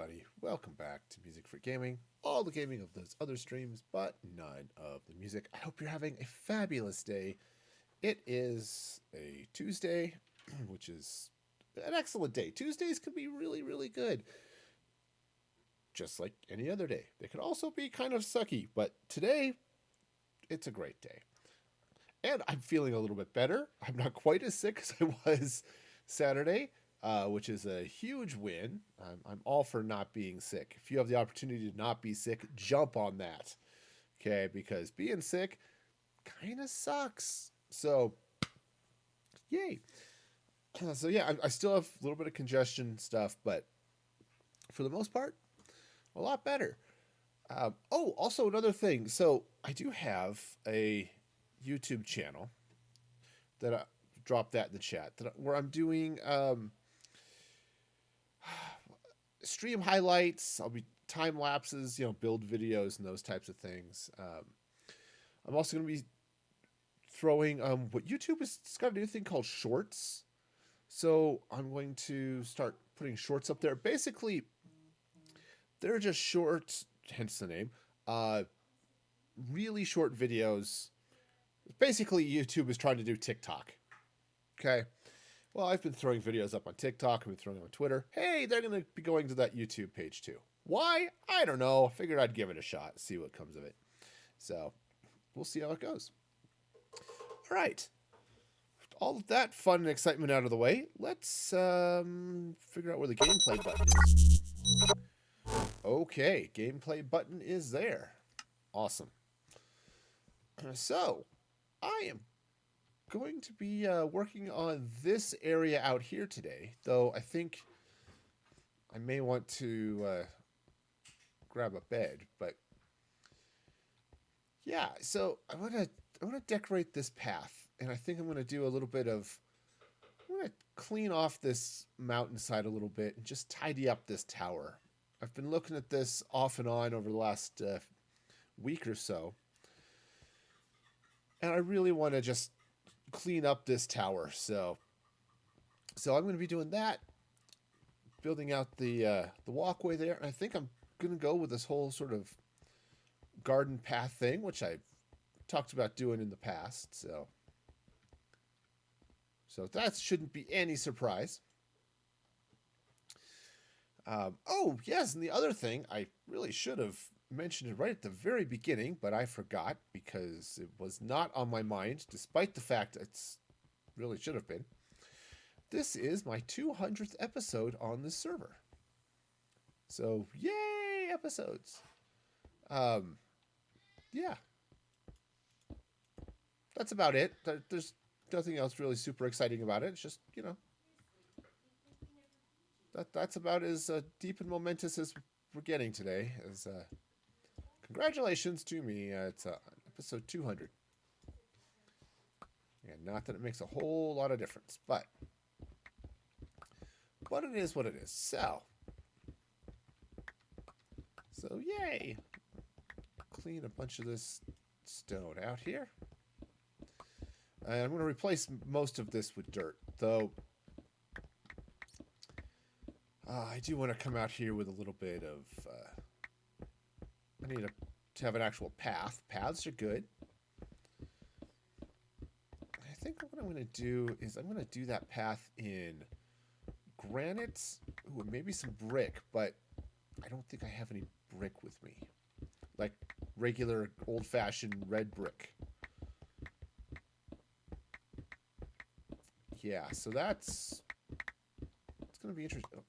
everybody. Welcome back to Music for Gaming. All the gaming of those other streams, but none of the music. I hope you're having a fabulous day. It is a Tuesday, which is an excellent day. Tuesdays can be really, really good. Just like any other day. They could also be kind of sucky, but today, it's a great day. And I'm feeling a little bit better. I'm not quite as sick as I was Saturday. Which is a huge win. I'm all for not being sick. If you have the opportunity to not be sick, jump on that. Okay, because being sick kind of sucks. So, yay. So yeah, I still have a little bit of congestion stuff, but for the most part, a lot better. Also another thing. So I do have a YouTube channel that I dropped that in the chat where I'm doing stream highlights. I'll be time lapses, build videos and those types of things. I'm also going to be throwing what YouTube has got a new thing called shorts. So I'm going to start putting shorts up there. Basically, they're just shorts, hence the name. Really short videos. Basically, YouTube is trying to do TikTok. Okay. Well, I've been throwing videos up on TikTok. I've been throwing them on Twitter. Hey, they're going to be going to that YouTube page too. Why? I don't know. I figured I'd give it a shot, see what comes of it. So we'll see how it goes. All right. All of that fun and excitement out of the way, let's figure out where the gameplay button is. Okay, gameplay button is there. Awesome. So I am going to be working on this area out here today, though I think I may want to grab a bed, but yeah, so I want to decorate this path, and I think I'm going to do a little bit of, I'm going to clean off this mountainside a little bit and just tidy up this tower. I've been looking at this off and on over the last week or so, and I really want to just clean up this tower. So I'm going to be doing that, building out the walkway there, and I think I'm going to go with this whole sort of garden path thing, which I've talked about doing in the past. So that shouldn't be any surprise. Oh yes, and the other thing, I really should have mentioned it right at the very beginning, but I forgot because it was not on my mind, despite the fact it's really should have been. This is my 200th episode on this server. So, yay, episodes. Yeah. That's about it. There's nothing else really super exciting about it. It's just, that's about as deep and momentous as we're getting today. As congratulations to me. It's episode 200. Yeah, not that it makes a whole lot of difference, but it is what it is. So yay! Clean a bunch of this stone out here. And I'm going to replace most of this with dirt, though I do want to come out here with a little bit of... I need to have an actual path. Paths are good. I think what I'm going to do is I'm going to do that path in granite. Ooh, maybe some brick, but I don't think I have any brick with me. Like regular old-fashioned red brick. Yeah, so it's going to be interesting.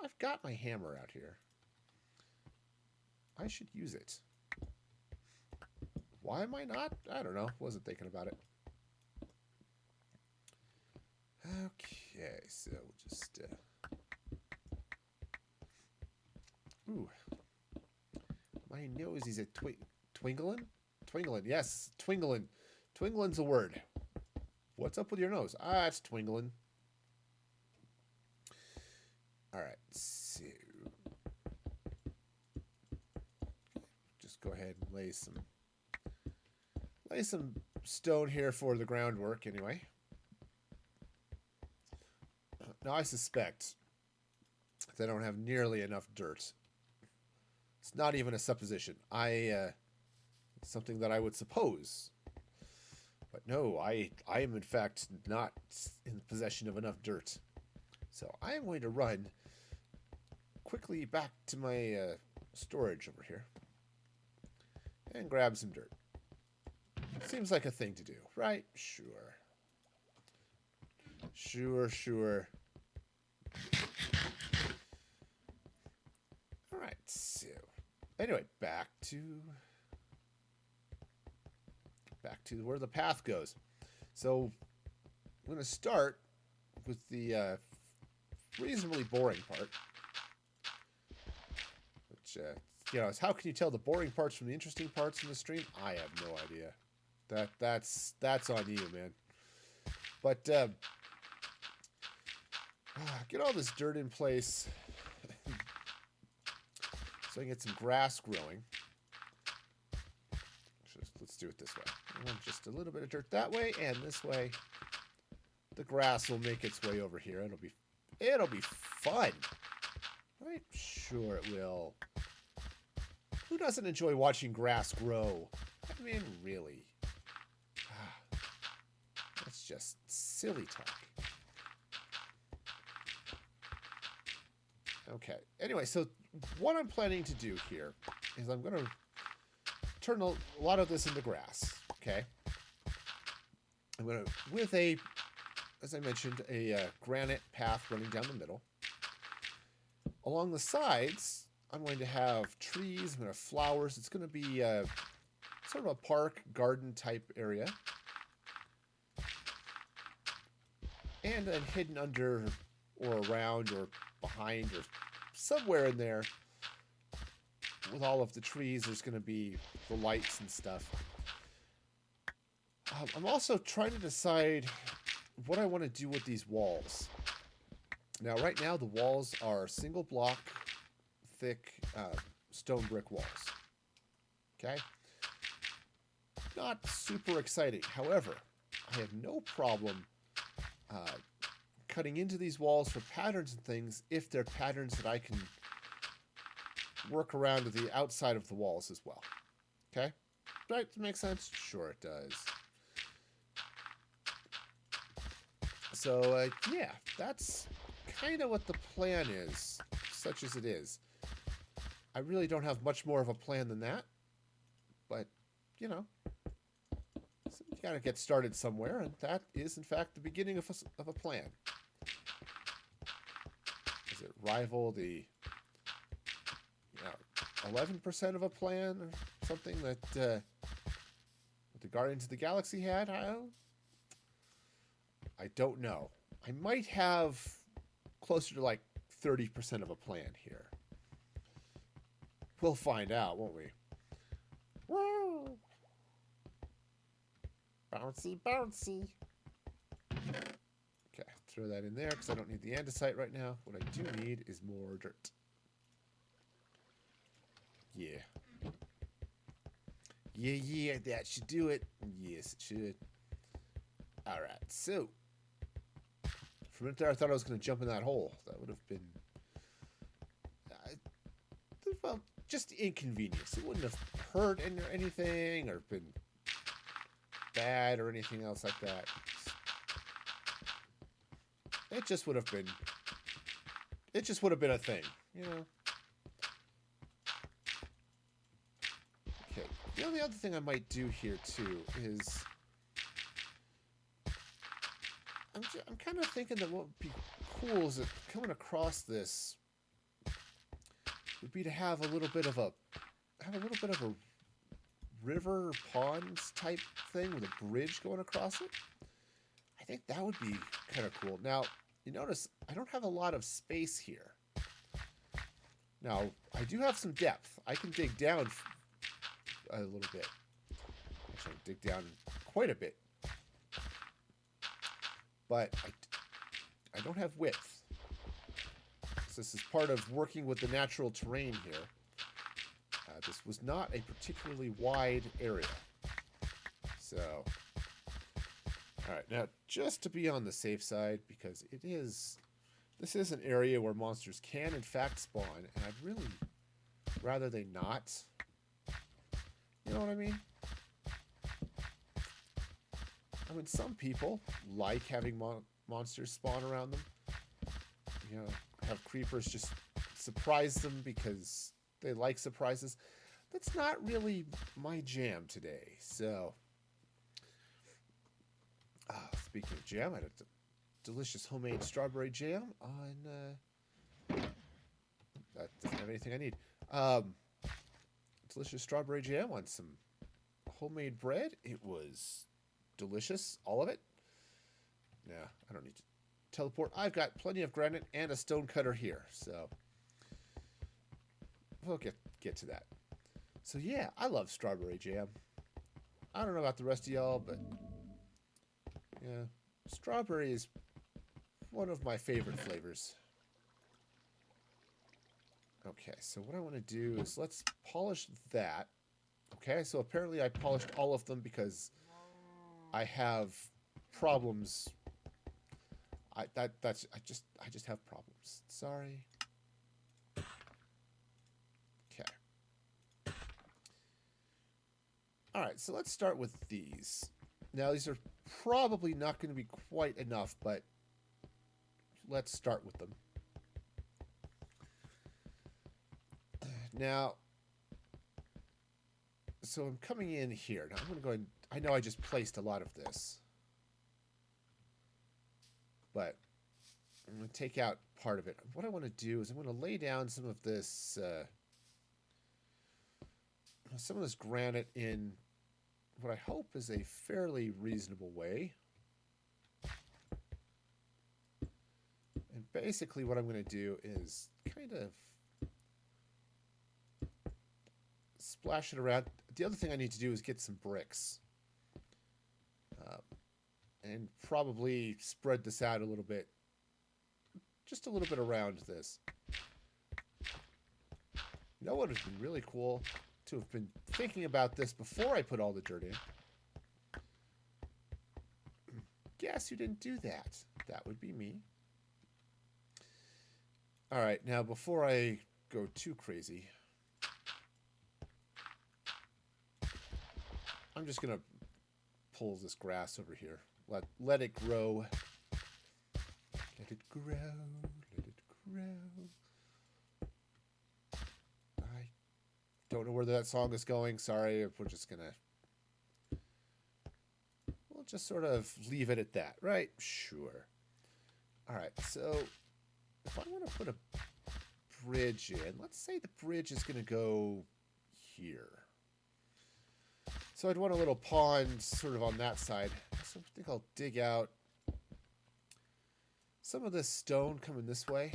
I've got my hammer out here. I should use it. Why am I not? I don't know. Wasn't thinking about it. Okay, so we'll just... Ooh. My nose is a twingling? Twingling, yes. Twingling. Twingling's a word. What's up with your nose? It's twingling. Alright, so... Just go ahead and lay some stone here for the groundwork anyway. Now I suspect that I don't have nearly enough dirt It's not even a supposition. It's something that I would suppose. But no, I am in fact not in possession of enough dirt. So I am going to run quickly back to my storage over here and grab some dirt. Seems like a thing to do, right? Sure. Sure. Alright, so anyway, back to where the path goes. So I'm going to start with the reasonably boring part, which is how can you tell the boring parts from the interesting parts in the stream? I have no idea. That's on you, man. But get all this dirt in place so I can get some grass growing. Let's do it this way. Just a little bit of dirt that way, and this way the grass will make its way over here. It'll be fun. Right? Sure it will. Who doesn't enjoy watching grass grow? I mean, really. That's just silly talk. Okay. Anyway, so what I'm planning to do here is I'm going to turn a lot of this into grass. Okay. I'm going to, with as I mentioned, a granite path running down the middle. Along the sides, I'm going to have trees. I'm going to have flowers. It's going to be sort of a park, garden type area. And then hidden under or around or behind or somewhere in there with all of the trees, there's going to be the lights and stuff. I'm also trying to decide what I want to do with these walls. Now, right now, the walls are single block thick stone brick walls. Okay? Not super exciting. However, I have no problem cutting into these walls for patterns and things if they're patterns that I can work around to the outside of the walls as well. Okay? Right? Does it make sense? Sure it does. So, yeah, that's kind of what the plan is, such as it is. I really don't have much more of a plan than that, but, you know, so you gotta get started somewhere, and that is, in fact, the beginning of a plan. Does it rival the 11% of a plan or something that the Guardians of the Galaxy had? I don't know. I might have closer to like 30% of a plan here. We'll find out, won't we? Woo! Bouncy, bouncy. Okay, throw that in there because I don't need the andesite right now. What I do need is more dirt. Yeah. Yeah, that should do it. Yes, it should. Alright, so. For a minute there, I thought I was going to jump in that hole. That would have been... well, just inconvenience. It wouldn't have hurt anything or been bad or anything else like that. It just would have been... It just would have been a thing, you know? Okay. The only other thing I might do here, too, is... I'm kind of thinking that what would be cool is that coming across this would be to have a little bit of a river ponds type thing with a bridge going across it. I think that would be kind of cool. Now, you notice I don't have a lot of space here. Now, I do have some depth. I can dig down a little bit. Actually, I can dig down quite a bit. But I don't have width. So this is part of working with the natural terrain here. This was not a particularly wide area. So, alright, now just to be on the safe side, because this is an area where monsters can in fact spawn, and I'd really rather they not. You know what I mean? I mean, some people like having monsters spawn around them. You know, have creepers just surprise them because they like surprises. That's not really my jam today. So, speaking of jam, I had a delicious homemade strawberry jam on. That doesn't have anything I need. Delicious strawberry jam on some homemade bread. It was delicious, all of it. Yeah, I don't need to teleport. I've got plenty of granite and a stone cutter here, so we'll get to that. So yeah, I love strawberry jam. I don't know about the rest of y'all, but yeah, strawberry is one of my favorite flavors. Okay, so what I want to do is let's polish that. Okay, so apparently I polished all of them because I have problems. I just have problems. Sorry. Okay. All right, so let's start with these. Now these are probably not going to be quite enough, but let's start with them. Now, so I'm coming in here. Now I'm going to go and I know I just placed a lot of this, but I'm going to take out part of it. What I want to do is I'm going to lay down some of this granite in what I hope is a fairly reasonable way. And basically what I'm going to do is kind of splash it around. The other thing I need to do is get some bricks. And probably spread this out a little bit. Just a little bit around this. You know what would have been really cool? To have been thinking about this before I put all the dirt in. Guess who didn't do that? That would be me. Alright, now before I go too crazy, I'm just going to pull this grass over here. Let it grow. Let it grow. Let it grow. I don't know where that song is going. Sorry, we're just going to... We'll just sort of leave it at that, right? Sure. Alright, so if I want to put a bridge in, let's say the bridge is going to go here. So I'd want a little pond sort of on that side. So I think I'll dig out some of this stone coming this way.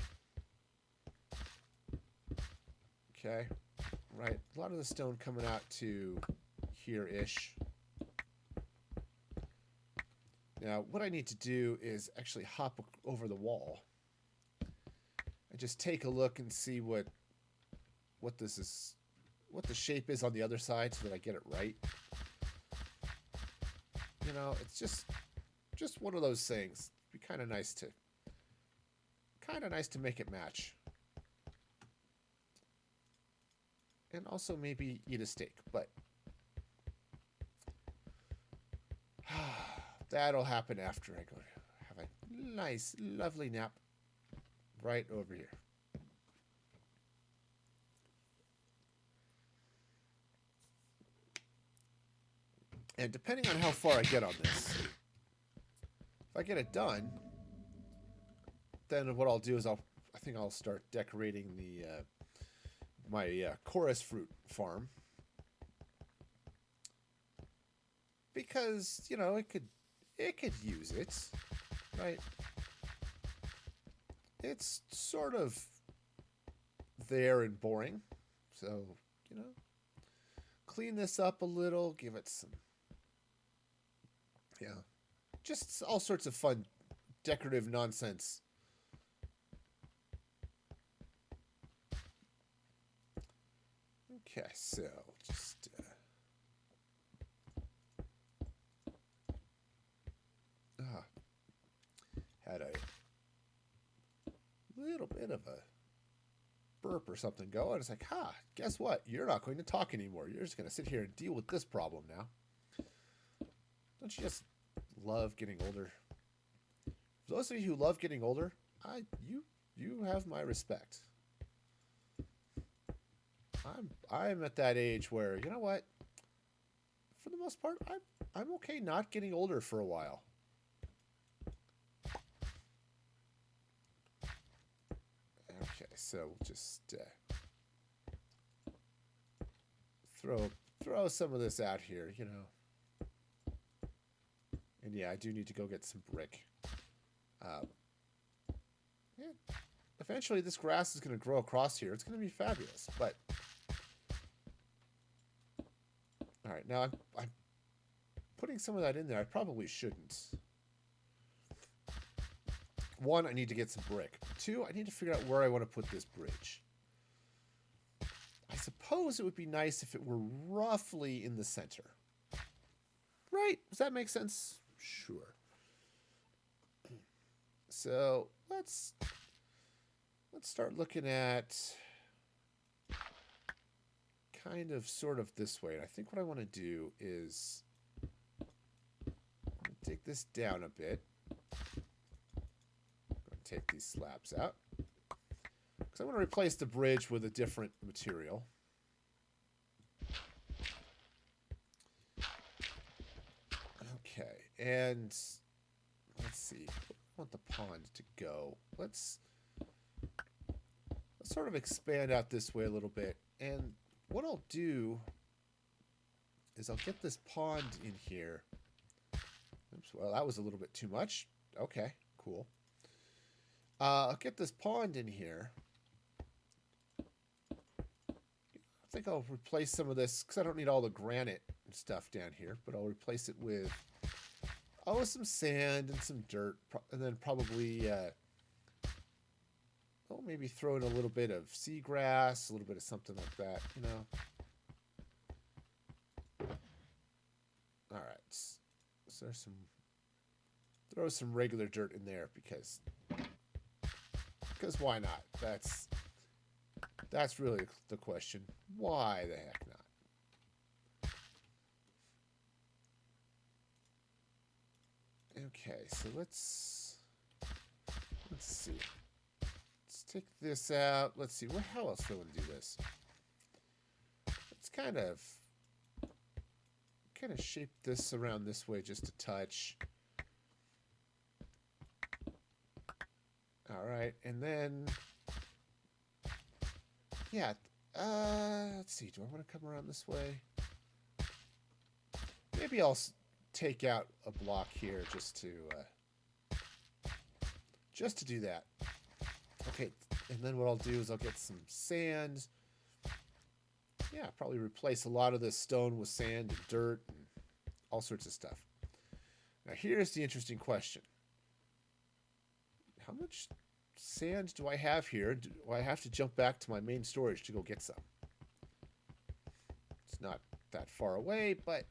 Okay. Right. A lot of the stone coming out to here-ish. Now, what I need to do is actually hop over the wall and just take a look and see what this is, what the shape is on the other side so that I get it right. You know, it's just one of those things. It'd be kind of nice to make it match. And also maybe eat a steak, but that'll happen after I go have a nice, lovely nap right over here. And depending on how far I get on this, if I get it done, then what I'll do is I think I'll start decorating the my chorus fruit farm, because you know it could use it, right? It's sort of there and boring, so you know, clean this up a little, give it some. Yeah, just all sorts of fun, decorative nonsense. Okay, so just had a little bit of a perp or something go, and it's like, guess what? You're not going to talk anymore. You're just going to sit here and deal with this problem now. Don't you just love getting older? For those of you who love getting older, you have my respect. I'm at that age where, you know what? For the most part, I'm okay not getting older for a while. Okay, so we'll just throw some of this out here, you know. And yeah, I do need to go get some brick. Yeah, eventually this grass is going to grow across here. It's going to be fabulous, but all right, now I'm putting some of that in there. I probably shouldn't. One, I need to get some brick. Two, I need to figure out where I want to put this bridge. I suppose it would be nice if it were roughly in the center. Right? Does that make sense? Sure. So let's start looking at kind of sort of this way. And I think what I want to do is take this down a bit. Take these slabs out because I want to replace the bridge with a different material. Okay, and let's see. I want the pond to go. Let's sort of expand out this way a little bit. And what I'll do is I'll get this pond in here. Oops, well, that was a little bit too much. Okay, cool. I'll get this pond in here. I think I'll replace some of this because I don't need all the granite and stuff down here, but I'll replace it with some sand and some dirt, and then probably maybe throw in a little bit of seagrass, a little bit of something like that, you know. All right, so there's throw some regular dirt in there because why not? That's really the question. Why the heck not? Okay, so let's see. Let's take this out. Let's see. How else do I want to do this? Let's kind of shape this around this way just a touch. All right, and then, yeah, let's see, do I want to come around this way? Maybe I'll take out a block here just to do that. Okay, and then what I'll do is I'll get some sand. Yeah, probably replace a lot of this stone with sand and dirt and all sorts of stuff. Now, here's the interesting question. How much sand do I have here? Do I have to jump back to my main storage to go get some? It's not that far away, but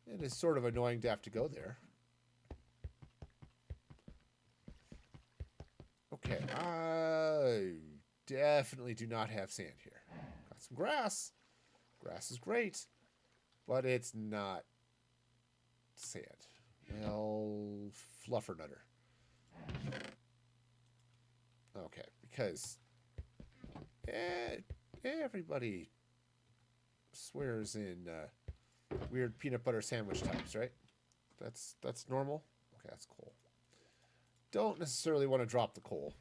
it is sort of annoying to have to go there. Okay, I definitely do not have sand here. Got some grass. Grass is great, but it's not sand. Well, fluffernutter. Okay, because everybody swears in weird peanut butter sandwich types, right? That's normal. Okay, that's cool. Don't necessarily want to drop the coal.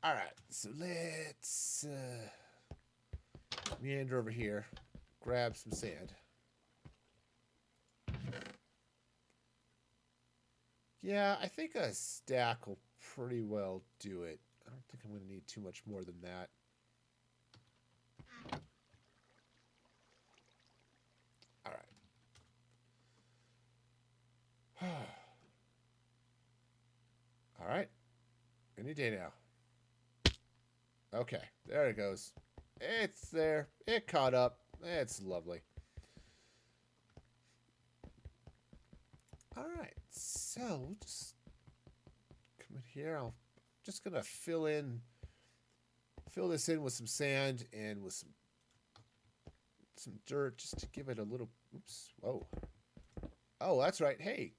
All right, so let's meander over here, grab some sand. Yeah, I think a stack will pretty well do it. I don't think I'm going to need too much more than that. All right. All right. Any day now. Okay, there it goes. It's there. It caught up. It's lovely. All right, so we'll just come in here. I'll just gonna fill this in with some sand and with some dirt just to give it a little. Oops. Whoa. Oh, that's right. Hey,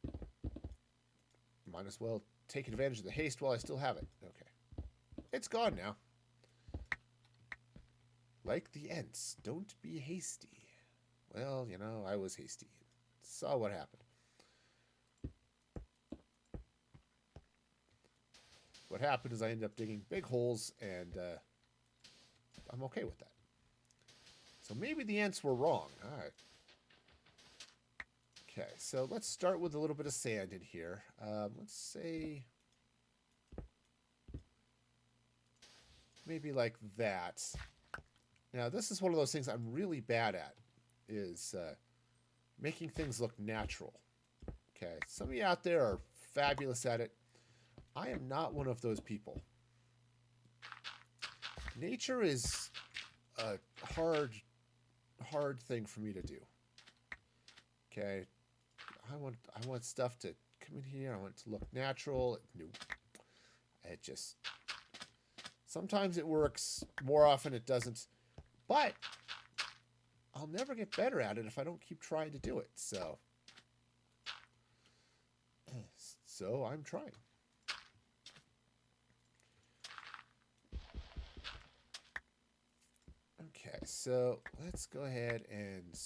might as well take advantage of the haste while I still have it. Okay, it's gone now. Like the Ents, don't be hasty. Well, you know, I was hasty. Saw what happened. What happened is I ended up digging big holes, and I'm okay with that. So maybe the Ents were wrong. All right. Okay, so let's start with a little bit of sand in here. Let's say maybe like that. Now, this is one of those things I'm really bad at, is making things look natural. Okay, some of you out there are fabulous at it. I am not one of those people. Nature is a hard thing for me to do. Okay, I want stuff to come in here. I want it to look natural. Nope. It just sometimes it works. More often it doesn't. But I'll never get better at it if I don't keep trying to do it. So I'm trying. Okay, so let's go ahead and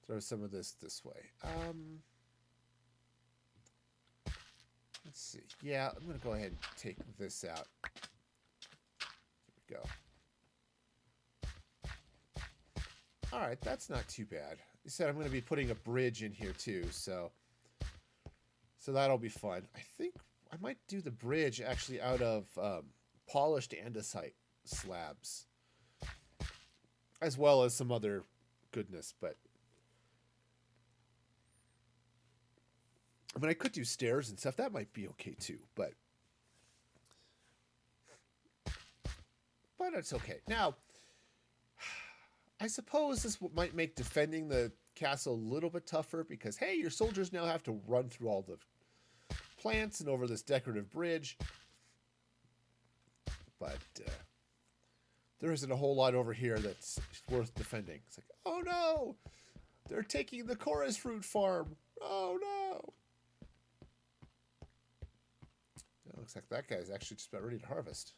throw some of this way. Let's see. Yeah, I'm going to go ahead and take this out. There we go. All right, that's not too bad. You said I'm going to be putting a bridge in here too, so that'll be fun. I think I might do the bridge actually out of polished andesite slabs, as well as some other goodness. But I mean, I could do stairs and stuff. That might be okay too. But it's okay. Now, I suppose this might make defending the castle a little bit tougher because, hey, your soldiers now have to run through all the plants and over this decorative bridge. But there isn't a whole lot over here that's worth defending. It's like, oh no, they're taking the chorus fruit farm. Oh no. It looks like that guy's actually just about ready to harvest.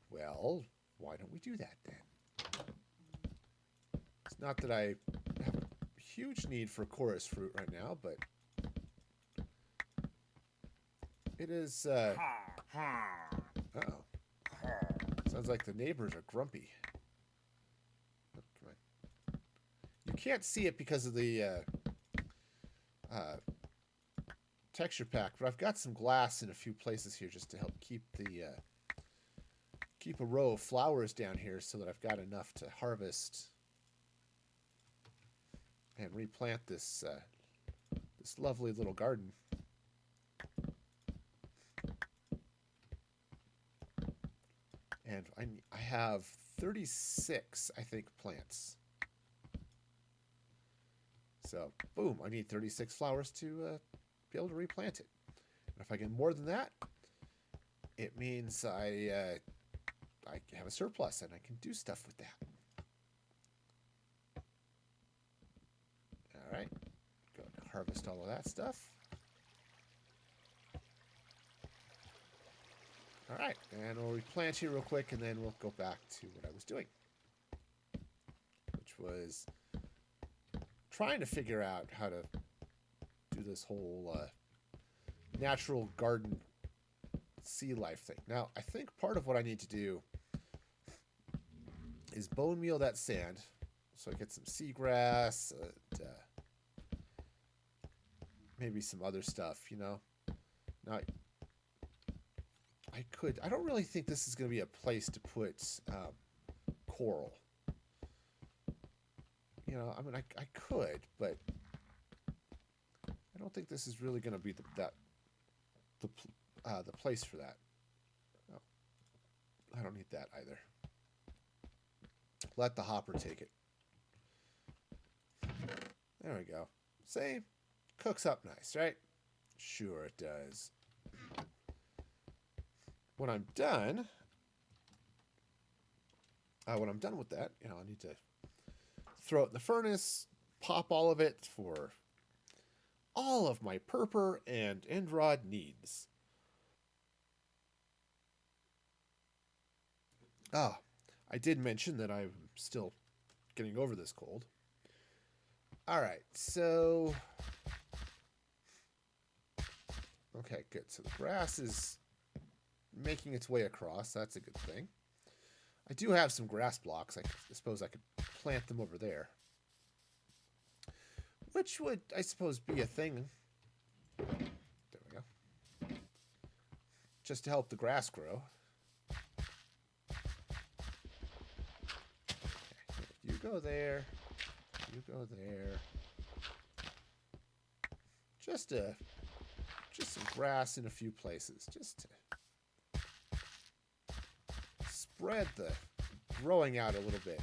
Well, why don't we do that then? It's not that I have a huge need for chorus fruit right now, but it is. Uh-oh. Sounds like the neighbors are grumpy. Oh, come on. You can't see it because of the texture pack, but I've got some glass in a few places here just to help keep a row of flowers down here so that I've got enough to harvest and replant this lovely little garden. And I have 36, I think, plants. So, boom, I need 36 flowers to be able to replant it. And if I get more than that, it means I have a surplus and I can do stuff with that. All right, go and harvest all of that stuff. All right, and we'll replant here real quick, and then we'll go back to what I was doing, which was trying to figure out how to do this whole natural garden sea life thing. Now, I think part of what I need to do is bone meal that sand, so I get some seagrass, and maybe some other stuff, you know. Now, I don't really think this is going to be a place to put coral. You know, I mean, I could, but I don't think this is really going to be the place for that. No, I don't need that either. Let the hopper take it. There we go. See? Cooks up nice, right? Sure it does. When I'm done with that, you know, I need to throw it in the furnace, pop all of it for all of my purpur and end rod needs. Ah, I did mention that I'm still getting over this cold. All right, so okay, good. So the grass is making its way across. That's a good thing. I do have some grass blocks. I suppose I could plant them over there, which would, I suppose, be a thing. There we go. Just to help the grass grow. Okay, you go there. You go there. Just some grass in a few places, just to spread the growing out a little bit.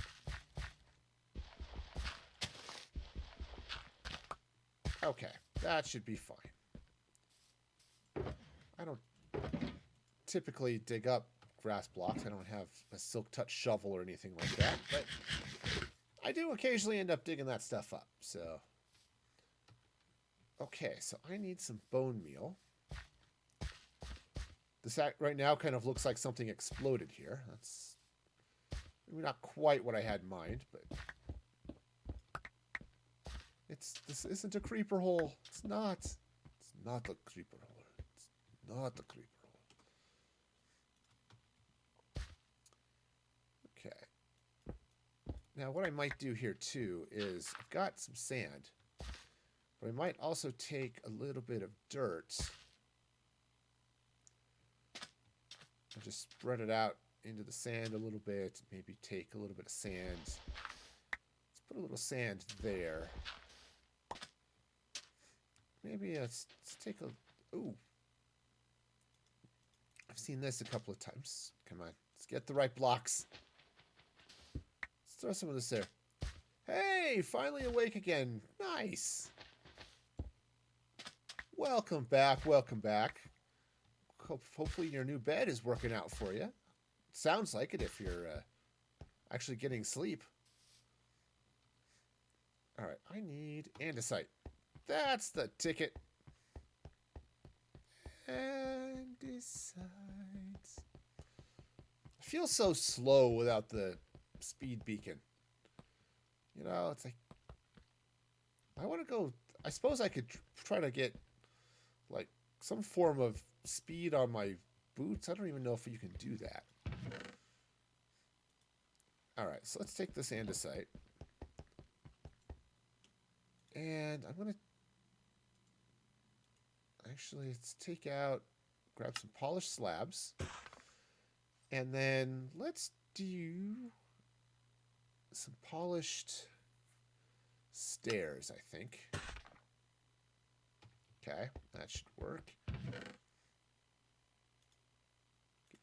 Okay, that should be fine. I don't typically dig up grass blocks. I don't have a silk touch shovel or anything like that, but I do occasionally end up digging that stuff up, so. Okay, so I need some bone meal. This right now kind of looks like something exploded here. That's maybe not quite what I had in mind, but this isn't a creeper hole. It's not. It's not a creeper hole. It's not a creeper hole. Okay. Now what I might do here too is I've got some sand, but I might also take a little bit of dirt and just spread it out into the sand a little bit. Maybe take a little bit of sand. Let's put a little sand there. Maybe let's take a... Ooh. I've seen this a couple of times. Come on. Let's get the right blocks. Let's throw some of this there. Hey! Finally awake again. Nice. Welcome back. Welcome back. Hopefully your new bed is working out for you. Sounds like it if you're actually getting sleep. All right. I need andesite. That's the ticket. Andesite. I feel so slow without the speed beacon. You know, it's like I want to go. I suppose I could try to get like some form of speed on my boots. I don't even know if you can do that. All right, so let's take this andesite. And I'm going to actually, let's take out, grab some polished slabs. And then let's do some polished stairs, I think. Okay, that should work. Give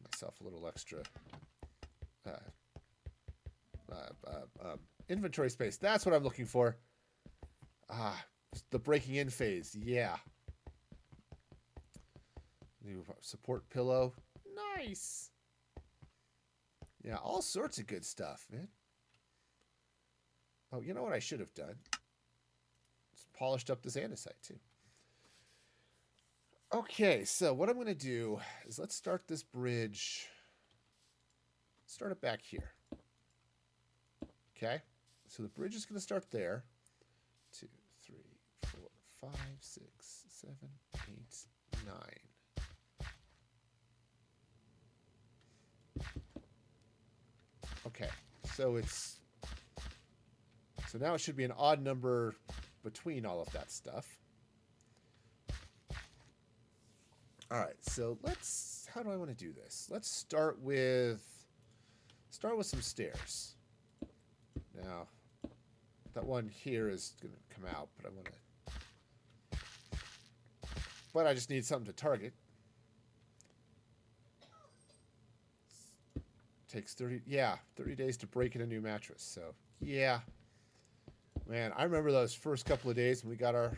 myself a little extra inventory space. That's what I'm looking for. Ah, the breaking in phase. Yeah. New support pillow. Nice. Yeah, all sorts of good stuff, man. Oh, you know what I should have done? Just polished up this andesite, too. Okay, so what I'm going to do is let's start this bridge. Start it back here. Okay, so the bridge is going to start there. 2, 3, 4, 5, 6, 7, 8, 9. Okay, so now it should be an odd number between all of that stuff. All right, so how do I want to do this? Let's start with some stairs. Now, that one here is going to come out, but I just need something to target. Takes 30 days to break in a new mattress. So, yeah. Man, I remember those first couple of days when we got our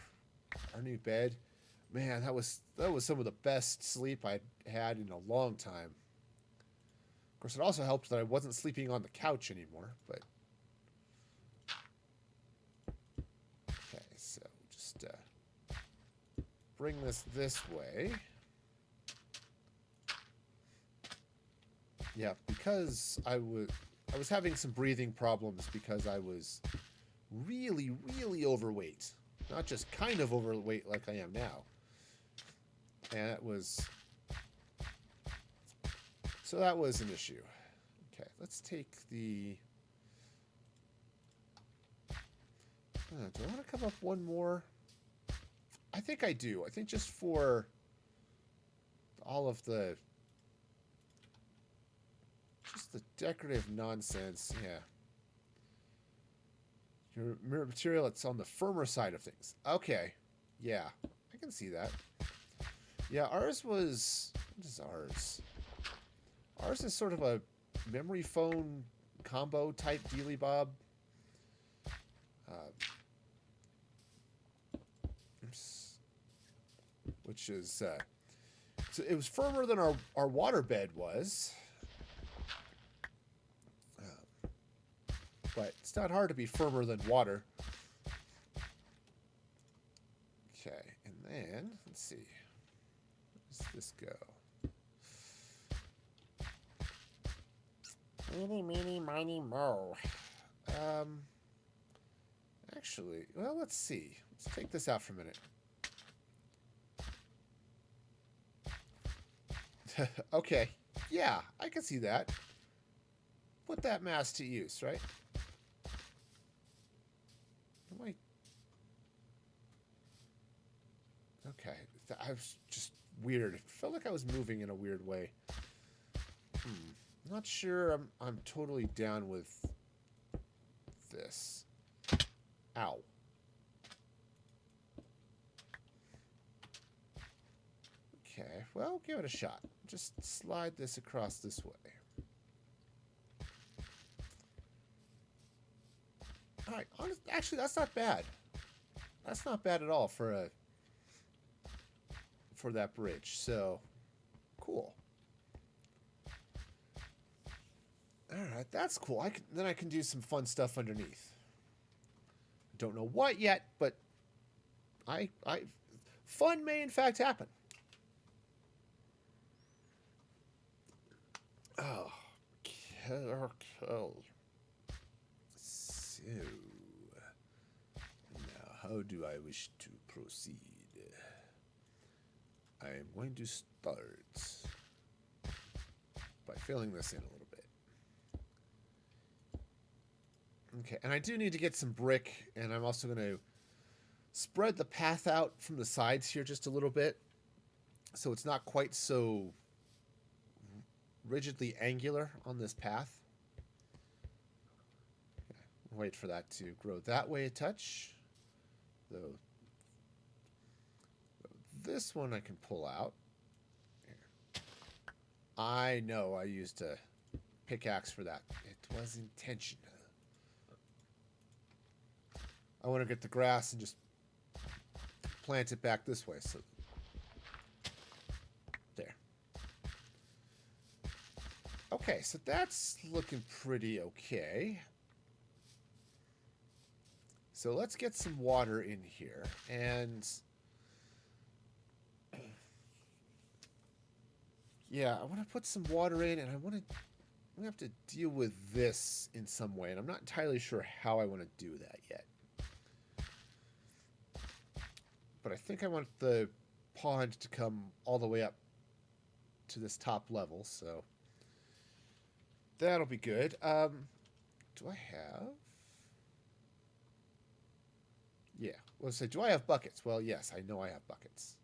new bed. Man, that was some of the best sleep I'd had in a long time. Of course, it also helped that I wasn't sleeping on the couch anymore, but... Okay, so just bring this way. Yeah, because I was having some breathing problems because I was really, really overweight. Not just kind of overweight like I am now. And it was... So that was an issue. Okay, let's take the... do I want to come up one more? I think I do. I think just for all of the... Just the decorative nonsense, yeah. Your mirror material, it's on the firmer side of things. Okay, yeah, I can see that. Yeah, ours was... What is ours? Ours is sort of a memory foam combo type dealy bob. Which is... so it was firmer than our waterbed was. But it's not hard to be firmer than water. Okay, and then, let's see. Where does this go? Meeny, meeny, miny, mo. Actually, well, let's see. Let's take this out for a minute. Okay, yeah, I can see that. Put that mask to use, right? Okay, I was just weird. It felt like I was moving in a weird way. Not sure I'm totally down with this. Ow. Okay, well, give it a shot. Just slide this across this way. Alright, actually, that's not bad. That's not bad at all for that bridge, so cool. Alright, that's cool. Then I can do some fun stuff underneath. Don't know what yet, but fun may in fact happen. Oh, okay. So, now how do I wish to proceed? I am going to start by filling this in a little bit. Okay, and I do need to get some brick, and I'm also going to spread the path out from the sides here just a little bit, so it's not quite so rigidly angular on this path. Okay, wait for that to grow that way a touch. Though this one I can pull out. Here. I know I used a pickaxe for that. It was intentional. I want to get the grass and just plant it back this way. So there. Okay, so that's looking pretty okay. So let's get some water in here. And yeah, I want to put some water in, and I'm going to have to deal with this in some way, and I'm not entirely sure how I want to do that yet. But I think I want the pond to come all the way up to this top level, so that'll be good. Do I have... Yeah, let's say, do I have buckets? Well, yes, I know I have buckets.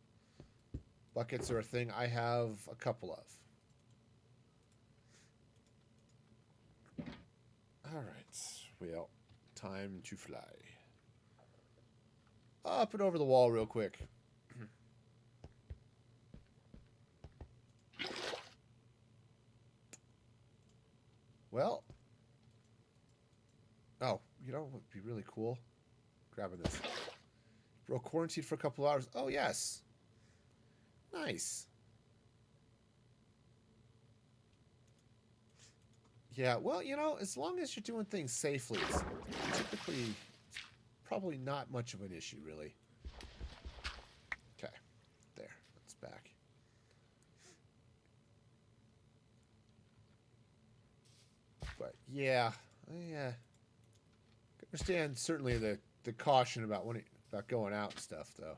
Buckets are a thing I have a couple of. All right, well, time to fly. Up and over the wall real quick. Well. Oh, you know what would be really cool? Grabbing this. Bro, quarantined for a couple hours. Oh, yes. Nice. Yeah, well, you know, as long as you're doing things safely, it's typically probably not much of an issue, really. Okay, there. That's back. But yeah, I understand certainly the caution about about going out and stuff, though.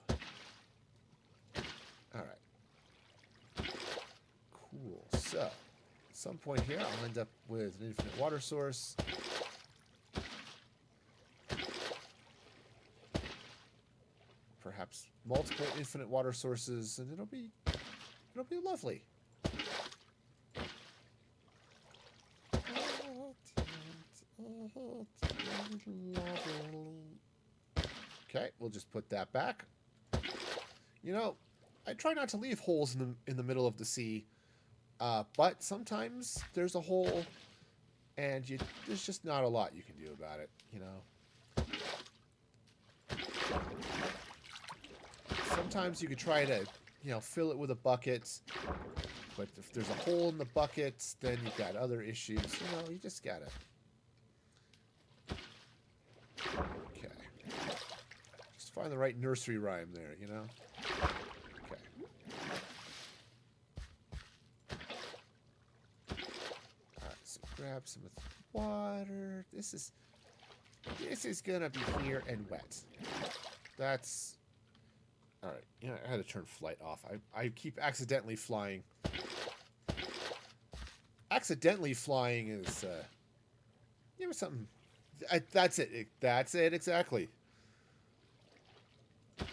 All right, cool. So, at some point here, I'll end up with an infinite water source. Perhaps multiple infinite water sources, and it'll be lovely. Okay, we'll just put that back. You know, I try not to leave holes in the middle of the sea, but sometimes there's a hole, and there's just not a lot you can do about it. You know, sometimes you could try to, fill it with a bucket, but if there's a hole in the bucket, then you've got other issues. You know, you just gotta. Okay. Just find the right nursery rhyme there, you know? Okay. Alright, so grab some of the water. This is gonna be here and wet. That's... Alright, I had to turn flight off. I keep accidentally flying. Accidentally flying is, something... that's it. That's it, exactly.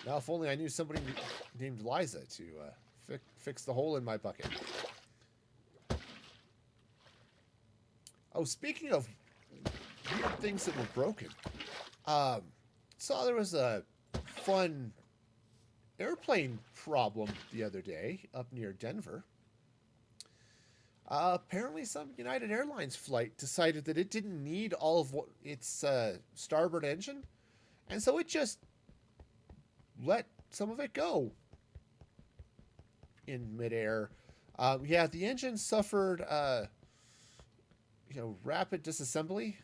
Now, if only I knew somebody named Liza to fix the hole in my bucket. Oh, speaking of weird things that were broken, saw there was a fun airplane problem the other day up near Denver. Apparently some United Airlines flight decided that it didn't need all of its starboard engine, and so it just let some of it go in midair. Yeah, the engine suffered, rapid disassembly,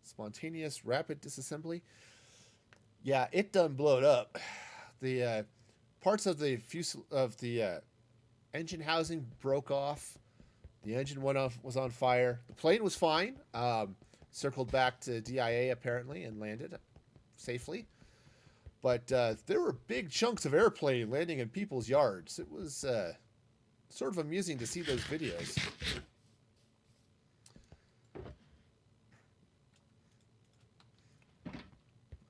spontaneous rapid disassembly. Yeah, it done blowed up. The parts of the engine housing broke off. The engine was on fire. The plane was fine. Circled back to DIA apparently and landed safely. But there were big chunks of airplane landing in people's yards. It was sort of amusing to see those videos.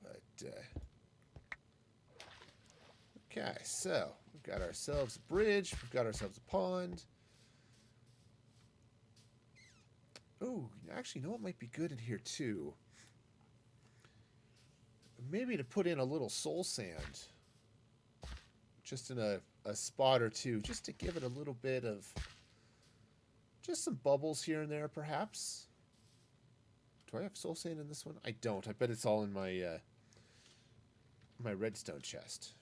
But okay, so we've got ourselves a bridge. We've got ourselves a pond. Oh, actually, you know what might be good in here too? Maybe to put in a little soul sand. Just in a spot or two. Just to give it a little bit of... just some bubbles here and there, perhaps. Do I have soul sand in this one? I don't. I bet it's all in my my redstone chest.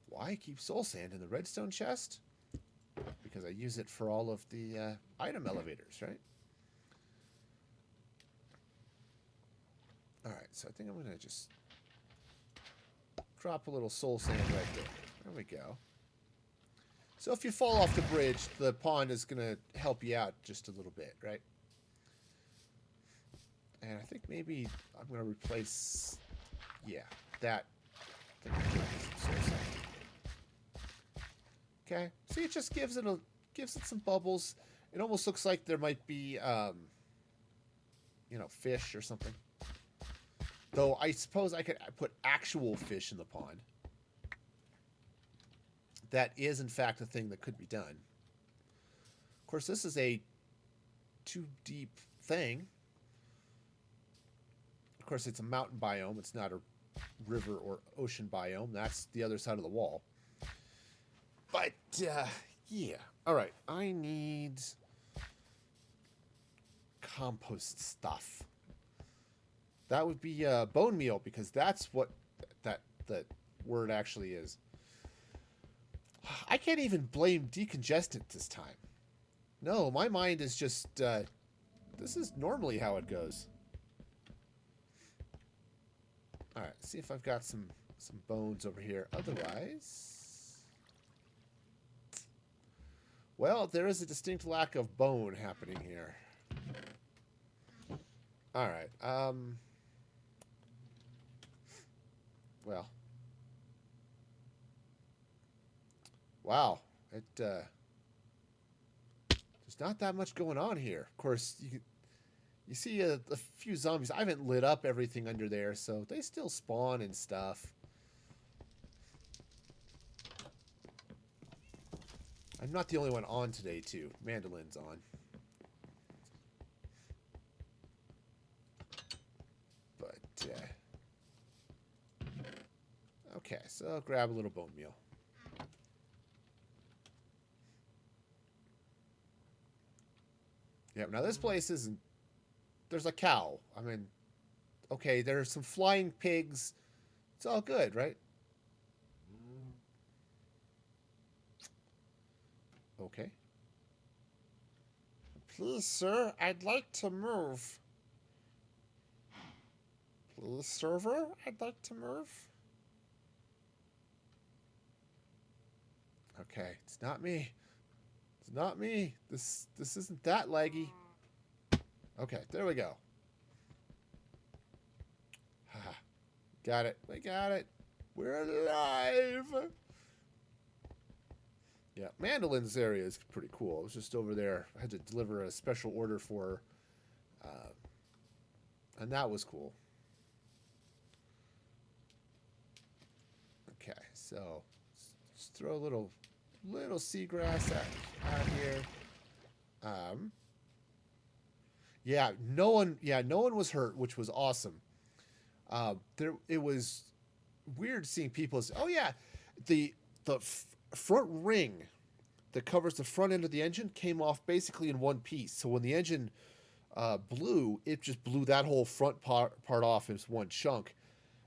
Why keep soul sand in the redstone chest? Because I use it for all of the item elevators, right? Alright, so I think I'm going to just drop a little soul sand right there. There we go. So if you fall off the bridge, the pond is going to help you out just a little bit, right? And I think maybe I'm going to replace... yeah, that. Okay, see, it just gives it some bubbles. It almost looks like there might be, fish or something. Though I suppose I could put actual fish in the pond. That is, in fact, a thing that could be done. Of course, this is a too deep thing. Of course, it's a mountain biome. It's not a river or ocean biome. That's the other side of the wall. But, yeah. All right. I need compost stuff. That would be bone meal, because that's what that word actually is. I can't even blame decongestant this time. No, my mind is just, this is normally how it goes. Alright, see if I've got some bones over here. Otherwise... Well, there is a distinct lack of bone happening here. Alright, well. Wow. There's not that much going on here. Of course, you see a few zombies. I haven't lit up everything under there, so they still spawn and stuff. I'm not the only one on today, too. MandaLin's on. But, okay, so I'll grab a little bone meal. Yeah, now this place isn't... There's a cow. I mean, okay, there's some flying pigs. It's all good, right? Okay. Please, sir, I'd like to move. Please, server, I'd like to move. Okay, it's not me. It's not me. This isn't that laggy. Okay, there we go. Haha. Got it. We got it. We're alive. Yeah, MandaLin's area is pretty cool. I was just over there. I had to deliver a special order for her. And that was cool. Okay, so just throw a little seagrass out here. Yeah, no one was hurt, which was awesome. It was weird seeing people say, "Oh yeah, the front ring that covers the front end of the engine came off basically in one piece. So when the engine blew, it just blew that whole front part off as one chunk,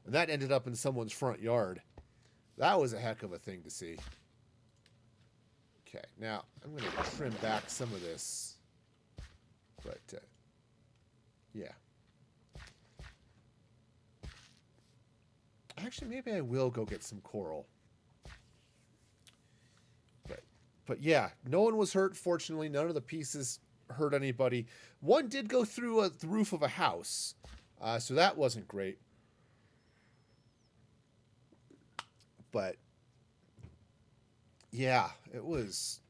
and that ended up in someone's front yard. That was a heck of a thing to see." Okay, now I'm going to trim back some of this, but yeah. Actually, maybe I will go get some coral. But yeah, no one was hurt, fortunately. None of the pieces hurt anybody. One did go through the roof of a house, so that wasn't great. But yeah, it was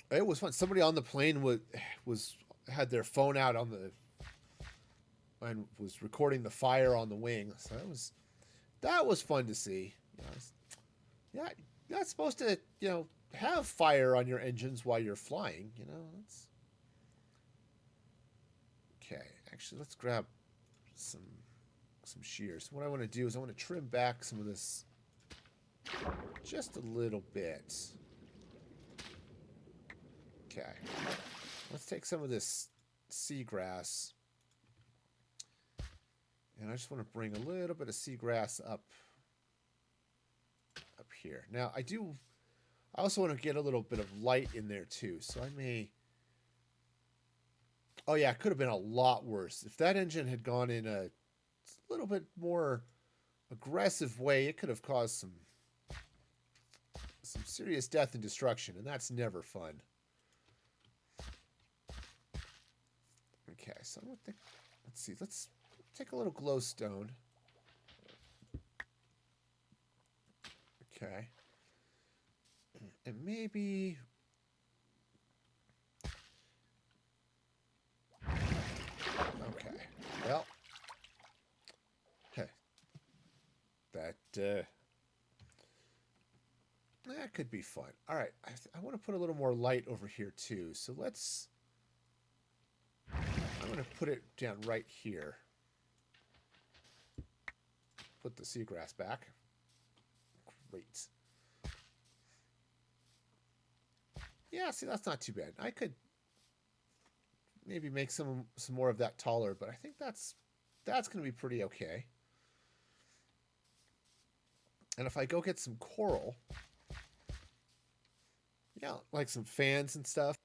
fun. Somebody on the plane had their phone out and was recording the fire on the wing. So that was fun to see. Yeah, you're not supposed to, have fire on your engines while you're flying, That's... Okay, actually, let's grab some shears. What I want to do is I want to trim back some of this just a little bit. Okay, let's take some of this seagrass, and I just want to bring a little bit of seagrass up here. Now, I also want to get a little bit of light in there too, so I may... Oh yeah, it could have been a lot worse. If that engine had gone in a little bit more aggressive way, it could have caused some serious death and destruction, and that's never fun. Okay, so let's see. Let's take a little glowstone. Okay. And maybe... Okay. Well. Hey. That could be fun. All right. I want to put a little more light over here, too. So I'm going to put it down right here. Put the seagrass back. Great. Yeah, see, that's not too bad. I could maybe make some more of that taller, but I think that's going to be pretty okay. And if I go get some coral, Yeah, like some fans and stuff.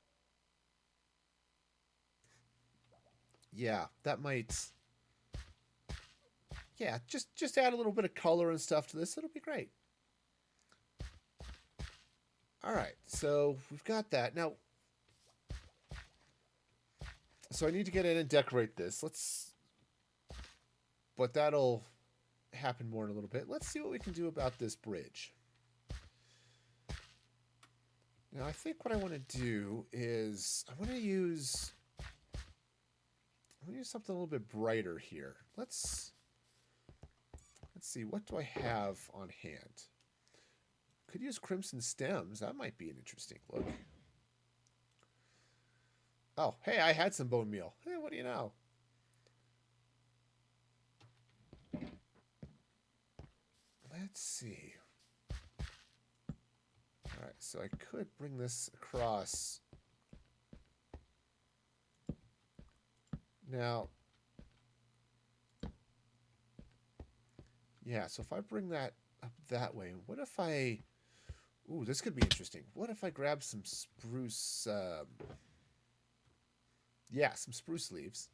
Yeah, that might. Yeah, just add a little bit of color and stuff to this. It'll be great. All right, so we've got that now. So I need to get in and decorate this. But that'll happen more in a little bit. Let's see what we can do about this bridge. Now I think what I want to do is I want to use something a little bit brighter here. Let's see, what do I have on hand? Could use crimson stems. That might be an interesting look. Oh, hey, I had some bone meal. Hey, what do you know? Let's see. All right, so I could bring this across. Now, yeah, so if I bring that up that way, what if I... Ooh, this could be interesting. What if I grab some spruce... yeah, some spruce leaves.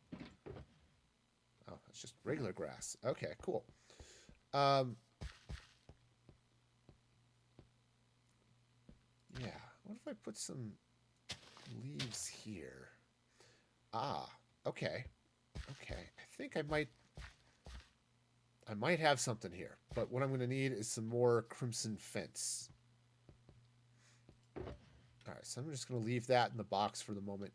Oh, it's just regular grass. Okay, cool. Yeah, what if I put some leaves here? Ah, okay. Okay, I think I might have something here, but what I'm going to need is some more crimson fence. All right, so I'm just going to leave that in the box for the moment.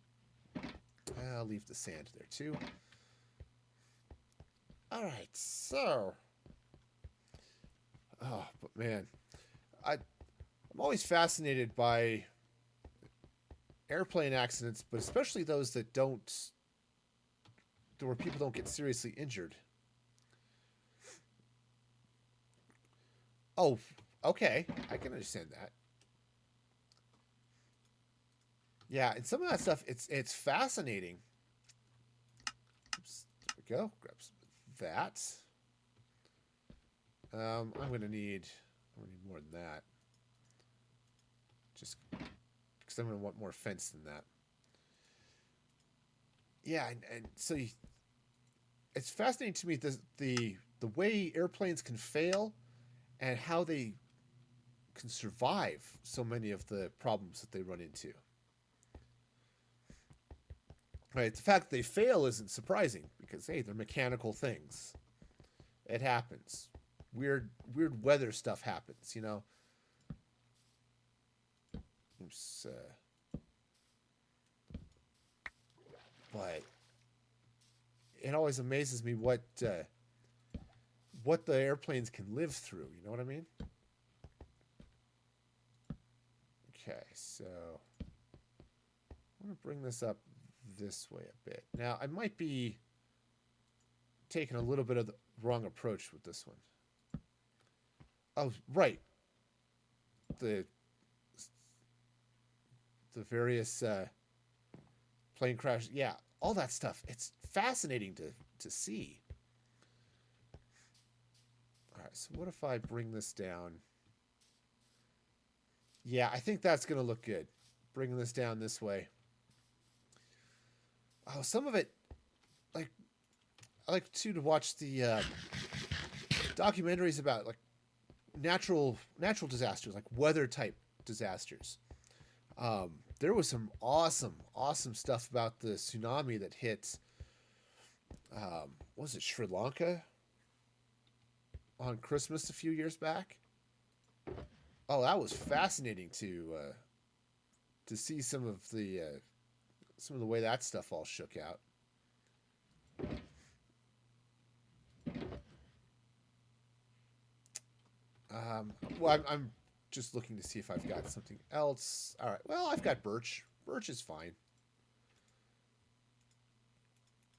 I'll leave the sand there too. All right, so... Oh, but man, I'm always fascinated by airplane accidents, but especially those that where people don't get seriously injured. Oh, okay, I can understand that. Yeah, and some of that stuff, it's fascinating. Oops, there we go. Grab some of that. I'm gonna need more than that. Just because I'm gonna want more fence than that. Yeah, and so it's fascinating to me the way airplanes can fail and how they can survive so many of the problems that they run into. Right, the fact that they fail isn't surprising because hey, they're mechanical things. It happens. Weird weather stuff happens, you know. Oops, but it always amazes me what the airplanes can live through. You know what I mean? Okay, so I'm going to bring this up this way a bit. Now, I might be taking a little bit of the wrong approach with this one. Oh, right. The various plane crash. Yeah, all that stuff. It's fascinating to see. All right, so what if I bring this down? Yeah, I think that's going to look good. Bringing this down this way. Oh, some of it, like, I like to watch the documentaries about like natural disasters, like weather type disasters. There was some awesome stuff about the tsunami that hit. Was it Sri Lanka on Christmas a few years back? Oh, that was fascinating to see some of the way that stuff all shook out. Well, I'm just looking to see if I've got something else. All right. Well, I've got birch. Birch is fine.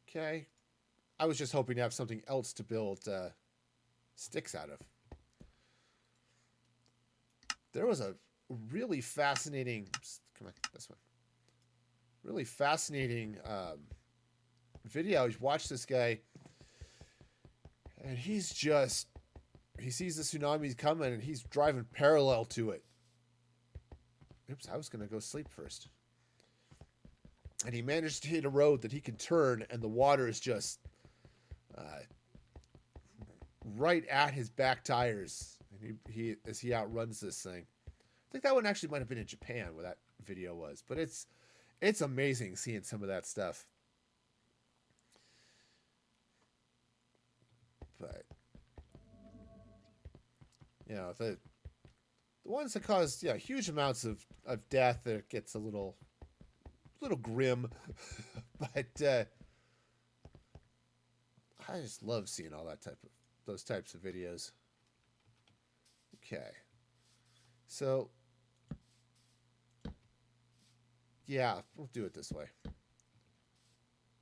Okay. I was just hoping to have something else to build sticks out of. There was a really fascinating... Come on, this one. Really fascinating video. You watch this guy, and he sees the tsunami coming, and he's driving parallel to it. Oops, I was going to go sleep first. And he managed to hit a road that he can turn, and the water is just right at his back tires. And he as he outruns this thing. I think that one actually might have been in Japan where that video was. But it's amazing seeing some of that stuff. But you know, the ones that cause huge amounts of death, it gets a little grim. But I just love seeing all those types of videos. Okay. So yeah, we'll do it this way.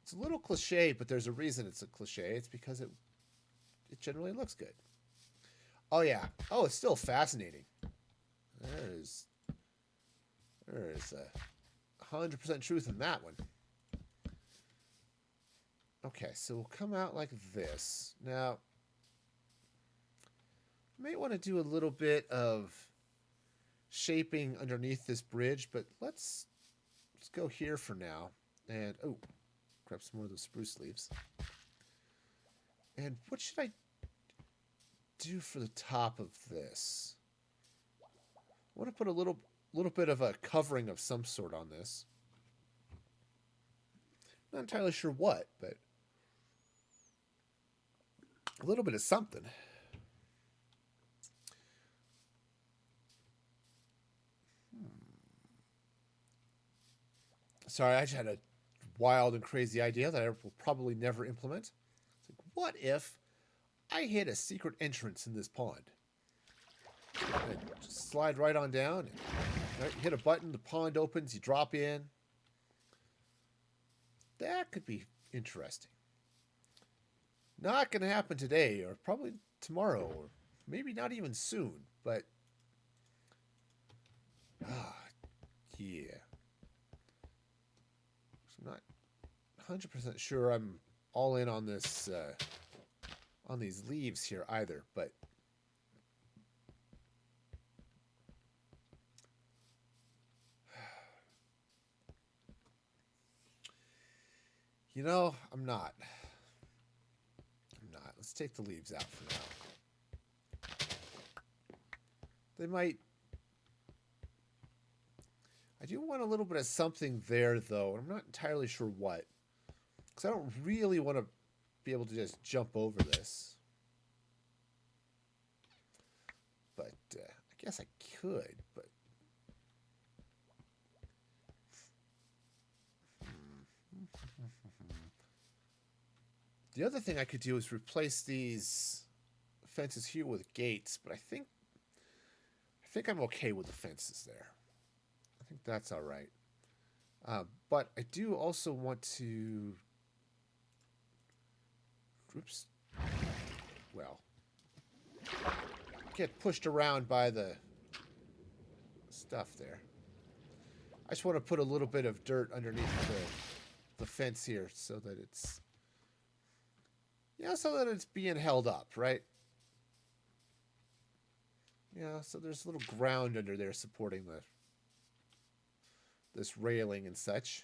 It's a little cliche, but there's a reason it's a cliche. It's because it generally looks good. Oh yeah. Oh, it's still fascinating. There's 100% truth in that one. Okay, so we'll come out like this. Now, I may want to do a little bit of shaping underneath this bridge, but let's go here for now. And, oh, grab some more of those spruce leaves. And what should I do for the top of this? I want to put a little bit of a covering of some sort on this. Not entirely sure what, but a little bit of something. Sorry, I just had a wild and crazy idea that I will probably never implement. It's like, what if I hit a secret entrance in this pond? And just slide right on down. And, right, hit a button, the pond opens, you drop in. That could be interesting. Not going to happen today, or probably tomorrow, or maybe not even soon, but yeah. I'm not 100% sure I'm all in on this, on these leaves here either, but you know, I'm not. Let's take the leaves out for now. They might... I do want a little bit of something there, though. I'm not entirely sure what. Because I don't really want to be able to just jump over this. But I guess I could, but... The other thing I could do is replace these fences here with gates, but I think I'm okay with the fences there. I think that's all right. But I do also want to... Oops. Well, get pushed around by the stuff there. I just want to put a little bit of dirt underneath the fence here so that it's... Yeah, so that it's being held up, right? Yeah, so there's a little ground under there supporting this railing and such.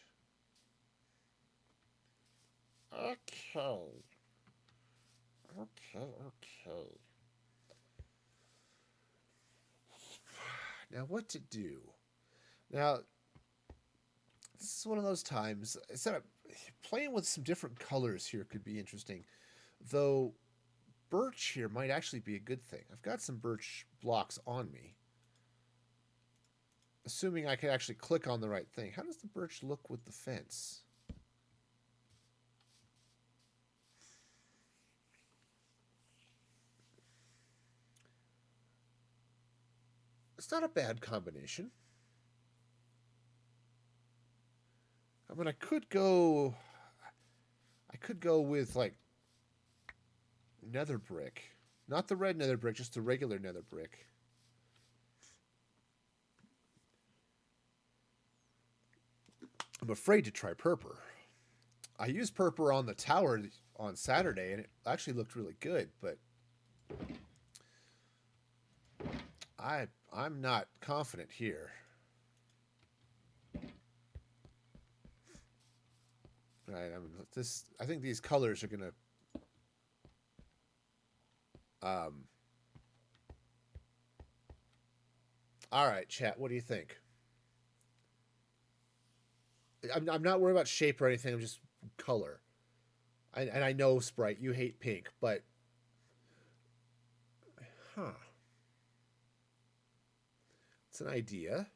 Okay. Now, what to do? Now, this is one of those times. Instead of playing with some different colors here could be interesting. Though birch here might actually be a good thing. I've got some birch blocks on me. Assuming I can actually click on the right thing. How does the birch look with the fence? It's not a bad combination. I mean, I could go with, like, nether brick. Not the red nether brick, just the regular nether brick. I'm afraid to try purpur. I used purpur on the tower on Saturday, and it actually looked really good, but I'm not confident here. Right. I think these colors are gonna. Um. All right, chat. What do you think? I'm not worried about shape or anything. I'm just color. And I know Sprite, you hate pink, but huh, it's an idea.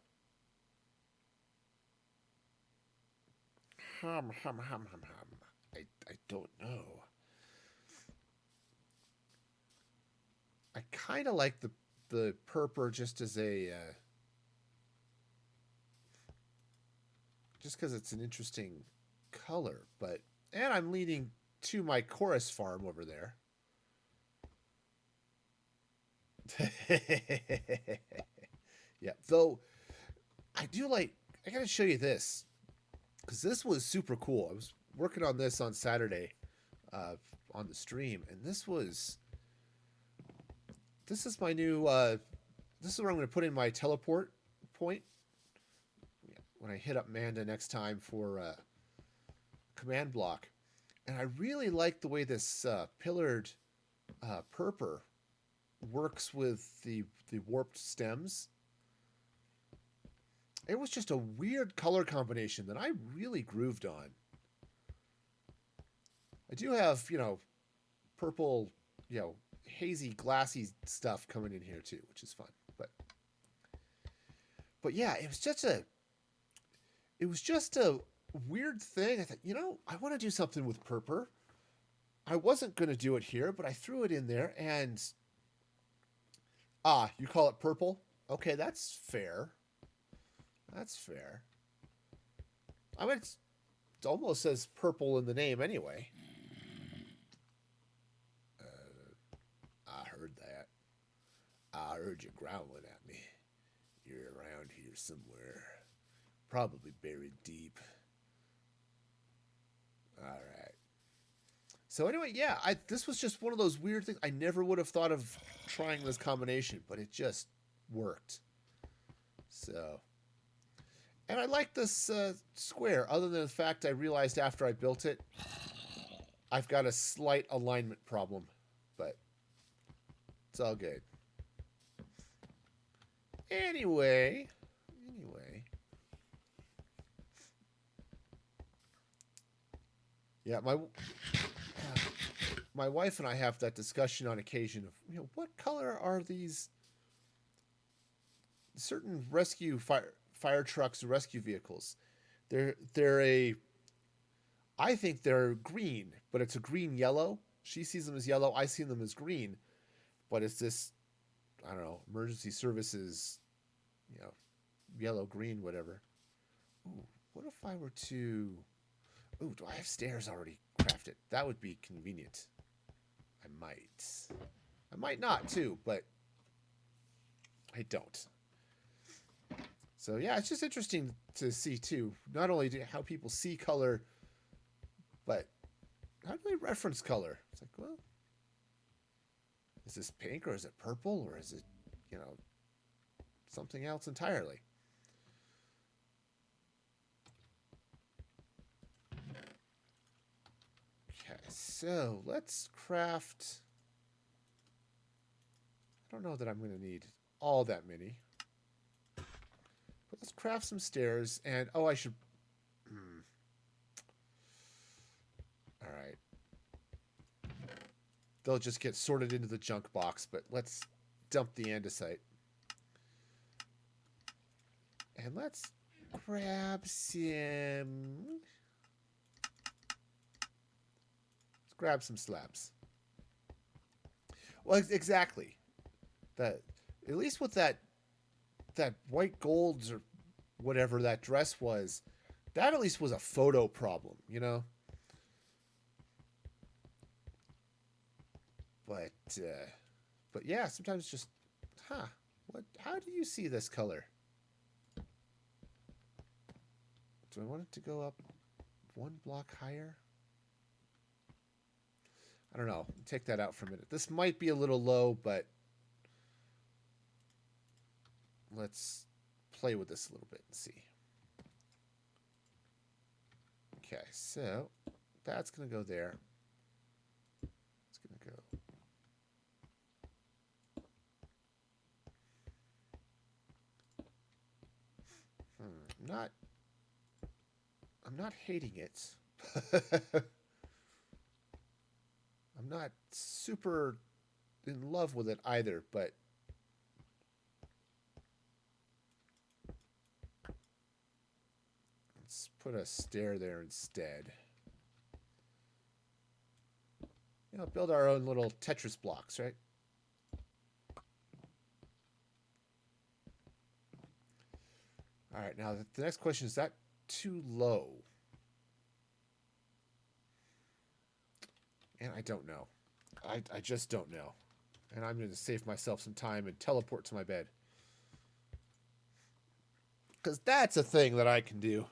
Hum. I don't know. I kind of like the purpur just as a just because it's an interesting color, but and I'm leaning to my chorus farm over there. Yeah, though I do like. I gotta show you this because this was super cool. I was working on this on Saturday, uh, on the stream, and this is my new. This is where I'm going to put in my teleport point when I hit up Manda next time for command block, and I really like the way this pillared purpur works with the warped stems. It was just a weird color combination that I really grooved on. I do have, purple, hazy, glassy stuff coming in here too, which is fun. But yeah, it was just a weird thing. I thought, I want to do something with purpur. I wasn't going to do it here, but I threw it in there and you call it purple? Okay, that's fair. That's fair. I mean, it almost says purple in the name anyway. I heard that. I heard you growling at me. You're around here somewhere. Probably buried deep. All right. So anyway, yeah, this was just one of those weird things. I never would have thought of trying this combination, but it just worked. So, and I like this square. Other than the fact I realized after I built it, I've got a slight alignment problem, but it's all good. Anyway. Yeah, my wife and I have that discussion on occasion of, what color are these certain rescue fire trucks or rescue vehicles? They're I think they're green, but it's a green yellow. She sees them as yellow, I see them as green, but it's this, I don't know, emergency services, you know, yellow, green, whatever. Ooh, what if I were to Ooh, do I have stairs already crafted? That would be convenient. I might. I might not too, but I don't. So yeah, it's just interesting to see too. Not only how people see color, but how do they reference color? It's like, well, is this pink or is it purple or is it, something else entirely? Okay, so let's craft. I don't know that I'm going to need all that many. But let's craft some stairs. And, I should... All right. They'll just get sorted into the junk box, but let's dump the andesite. And let's grab some... Let's grab some slabs. Well, exactly. That, at least with that white golds or whatever that dress was, that at least was a photo problem, But yeah, sometimes just, how do you see this color? Do I want it to go up one block higher? I don't know. Take that out for a minute. This might be a little low, but let's play with this a little bit and see. Okay, so that's going to go there. It's going to go. I'm not hating it. I'm not super in love with it either, but let's put a stair there instead. You know, build our own little Tetris blocks, right? All right, now the next question, is that too low? And I don't know. I just don't know. And I'm going to save myself some time and teleport to my bed. Because that's a thing that I can do.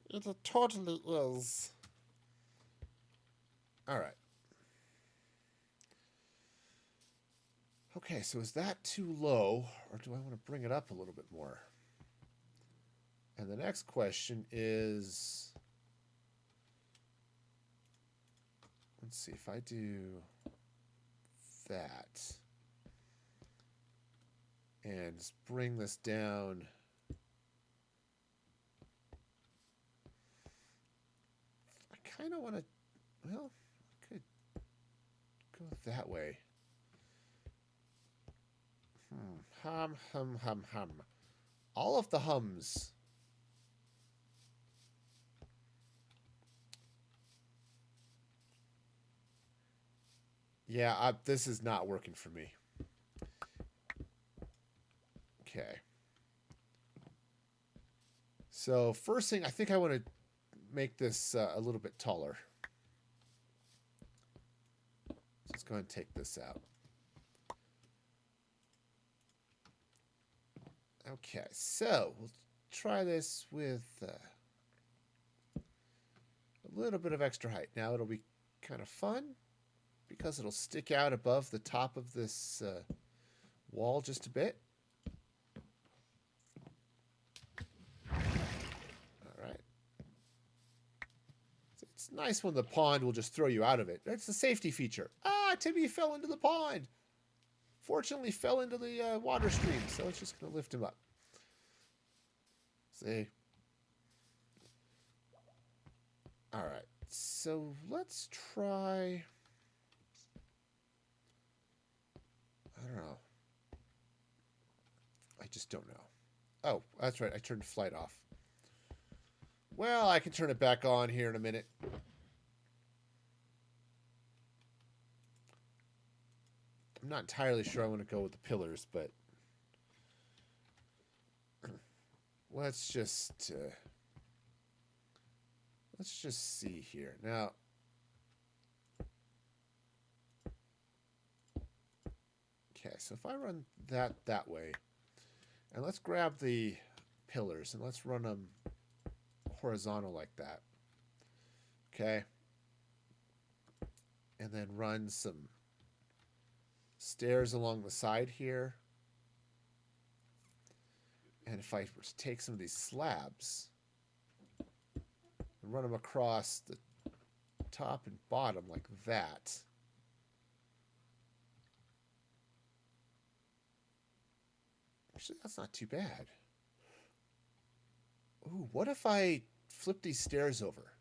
It totally is. All right. Okay, so is that too low, or do I want to bring it up a little bit more? And the next question is, let's see, if I do that and bring this down, I kind of want to, well, I could go that way. Hum, hum, hum, hum. All of the hums. Yeah, this is not working for me. Okay. So first thing, I think I want to make this a little bit taller. Let's go ahead and take this out. Okay, so we'll try this with a little bit of extra height. Now it'll be kind of fun because it'll stick out above the top of this wall just a bit. All right. It's nice when the pond will just throw you out of it. That's the safety feature. Ah, Timmy fell into the pond. Fortunately, fell into the water stream, so it's just going to lift him up. See? All right, so let's try... I don't know. I just don't know. Oh, that's right, I turned flight off. Well, I can turn it back on here in a minute. I'm not entirely sure I want to go with the pillars, but let's just see here. Now, okay, so if I run that way, and let's grab the pillars and let's run them horizontal like that. Okay. And then run some stairs along the side here. And if I were to take some of these slabs and run them across the top and bottom like that. Actually, that's not too bad. Ooh, what if I flip these stairs over?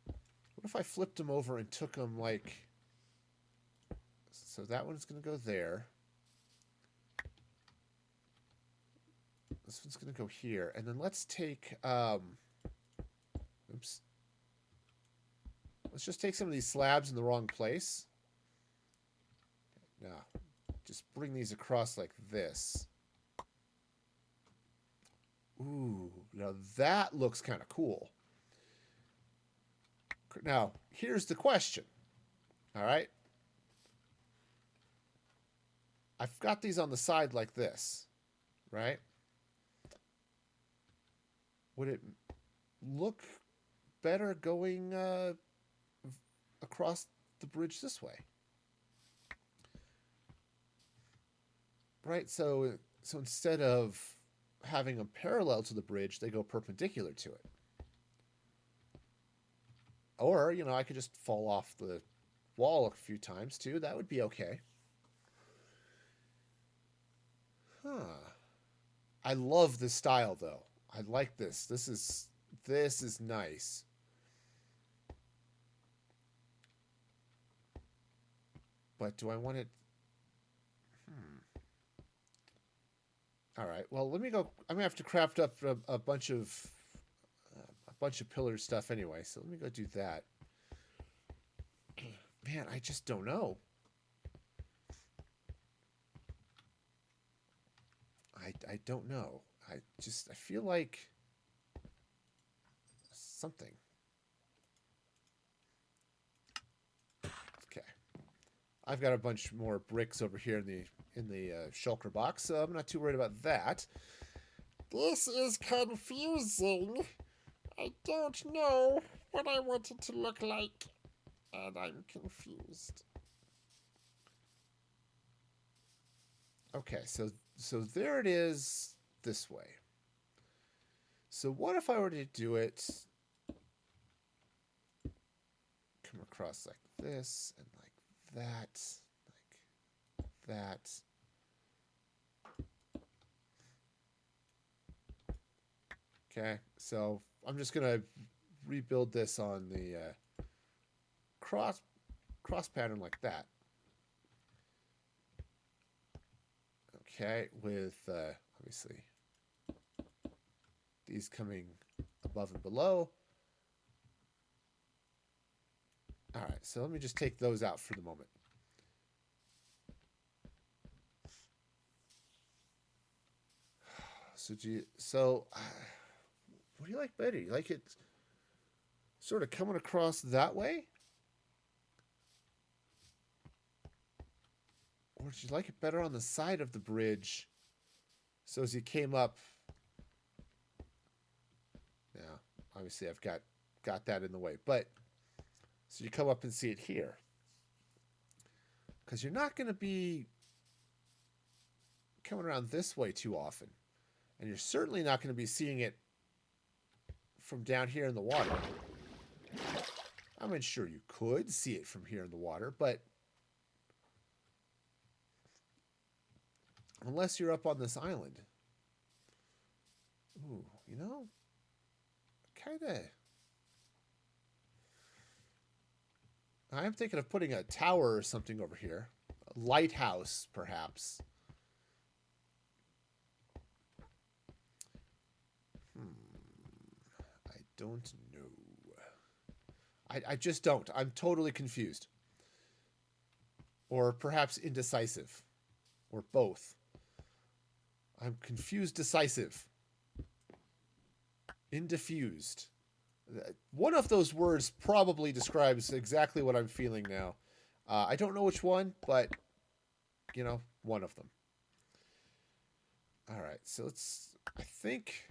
What if I flipped them over and took them like... So that one's going to go there. This one's going to go here. And then let's take... oops. Let's just take some of these slabs in the wrong place. Now, just bring these across like this. Ooh, now that looks kind of cool. Now, here's the question. All right. I've got these on the side like this, right? Would it look better going across the bridge this way? Right, so instead of having them parallel to the bridge, they go perpendicular to it. Or, you know, I could just fall off the wall a few times too. That would be okay. Huh. I love this style though. I like this. This is nice. But do I want it? All right. Well, let me go. I'm gonna have to craft up a bunch of pillar stuff anyway. So let me go do that. Man, I just don't know. I don't know. I feel like something. Okay. I've got a bunch more bricks over here in the shulker box, so I'm not too worried about that. This is confusing. I don't know what I want it to look like, and I'm confused. Okay, so there it is this way. So what if I were to do it, come across like this and like that. Okay, so I'm just gonna rebuild this on the cross pattern like that. Okay, with obviously these coming above and below. All right, so let me just take those out for the moment. So what do you like better? You like it sort of coming across that way? Or did you like it better on the side of the bridge? So as you came up, now obviously I've got that in the way, but so you come up and see it here, because you're not going to be coming around this way too often, and you're certainly not going to be seeing it from down here in the water. I mean, sure, you could see it from here in the water, but unless you're up on this island. Ooh, you know, kind of. I'm thinking of putting a tower or something over here. A lighthouse, perhaps. I don't know. I just don't. I'm totally confused. Or perhaps indecisive. Or both. I'm confused, decisive. Indiffused. One of those words probably describes exactly what I'm feeling now. I don't know which one, but, you know, one of them. All right, so let's... I think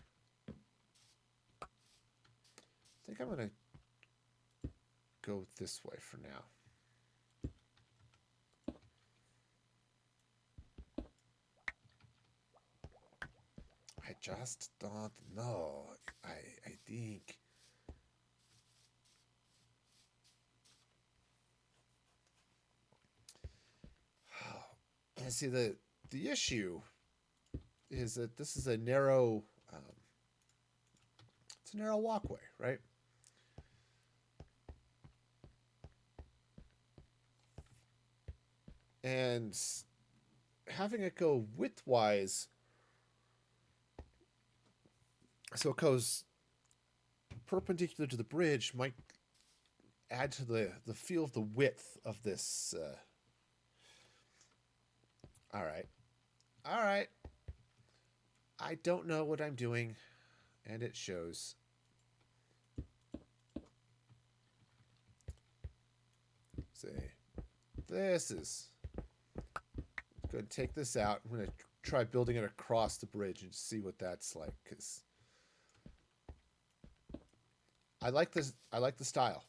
I'm going to go this way for now. I just don't know. I think... See, the issue is that this is a narrow... it's a narrow walkway, right? And having it go widthwise, so it goes perpendicular to the bridge, might add to the feel of the width of this. All right. I don't know what I'm doing, and it shows. See, this is... I'm going to take this out. I'm going to try building it across the bridge and see what that's like, because I like this. I like the style.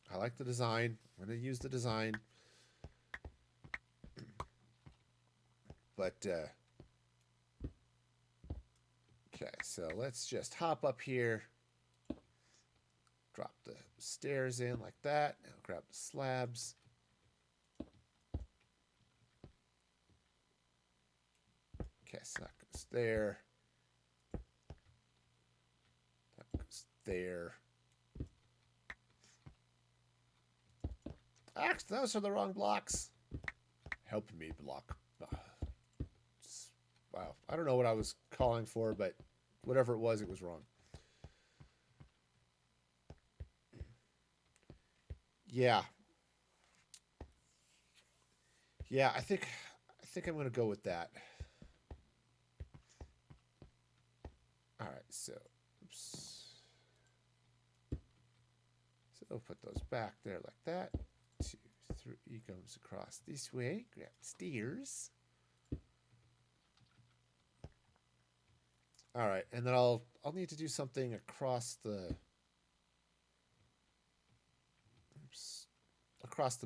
I like the design. I'm going to use the design. But Okay, so let's just hop up here. Drop the stairs in like that. Now grab the slabs. Okay, so that goes there. That goes there. Actually, those are the wrong blocks. Help me block. Wow. I don't know what I was calling for, but whatever it was wrong. Yeah. Yeah, I think I'm going to go with that. All right, so oops. So we'll put those back there like that. 2, 3 goes across this way. Grab stairs. All right, and then I'll need to do something across the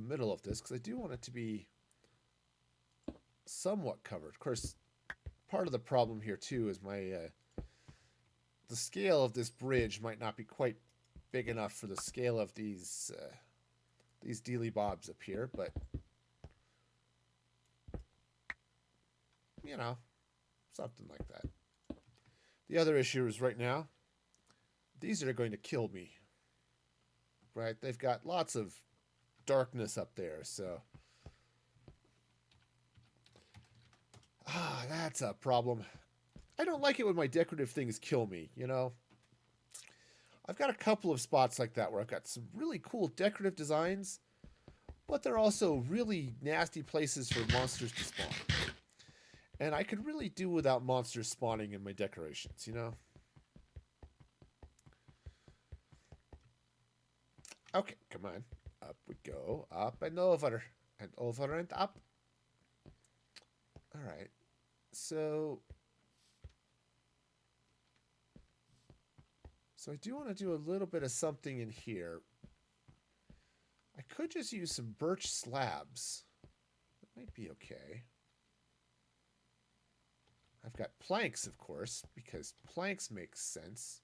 middle of this because I do want it to be somewhat covered. Of course, part of the problem here too is my the scale of this bridge might not be quite big enough for the scale of these dealy bobs up here, but you know, something like that. The other issue is right now, these are going to kill me. Right? They've got lots of darkness up there, so that's a problem. I don't like it when my decorative things kill me, you know? I've got a couple of spots like that where I've got some really cool decorative designs, but they're also really nasty places for monsters to spawn. And I could really do without monsters spawning in my decorations, you know? Okay, come on. Up we go. Up and over. And over and up. Alright. So I do want to do a little bit of something in here. I could just use some birch slabs. That might be okay. I've got planks, of course, because planks make sense.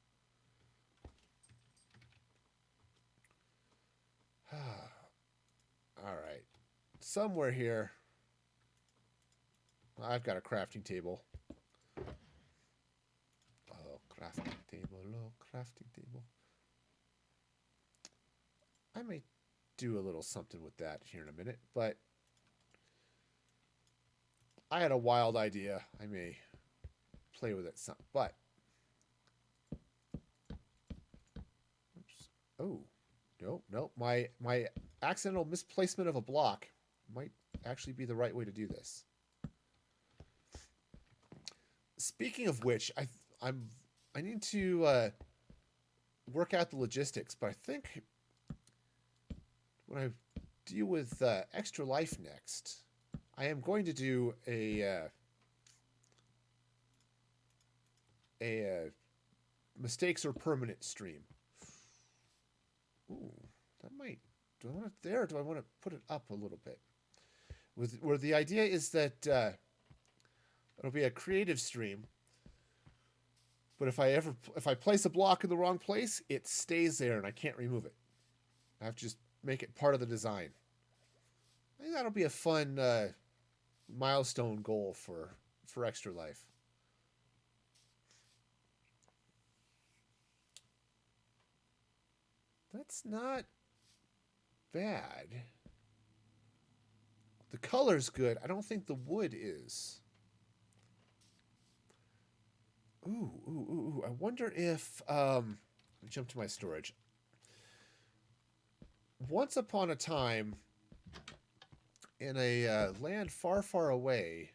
Alright. Somewhere here. I've got a crafting table. Oh, crafting table. Oh, crafting table. I may do a little something with that here in a minute, but I had a wild idea. I may play with it some, but oops. Oh, no. My accidental misplacement of a block might actually be the right way to do this. Speaking of which, I need to work out the logistics, but I think when I deal with Extra Life next, I am going to do a mistakes are permanent stream. Ooh, that might. Do I want it there, or do I want to put it up a little bit? Where the idea is that it'll be a creative stream, but if I place a block in the wrong place, it stays there and I can't remove it. I have to just make it part of the design. I think that'll be a fun milestone goal for Extra Life. That's not bad. The color's good. I don't think the wood is. Ooh. I wonder if let me jump to my storage. Once upon a time, in a land far, far away,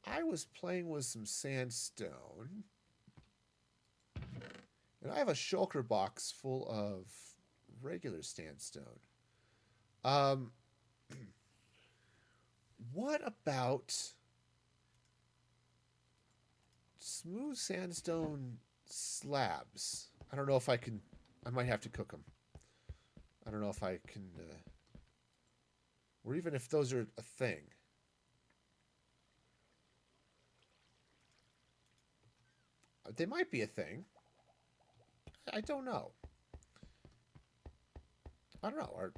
I was playing with some sandstone. And I have a shulker box full of regular sandstone. What about smooth sandstone slabs? I don't know if I can. I might have to cook them. I don't know if I can. Or even if those are a thing. They might be a thing. I don't know. I don't know.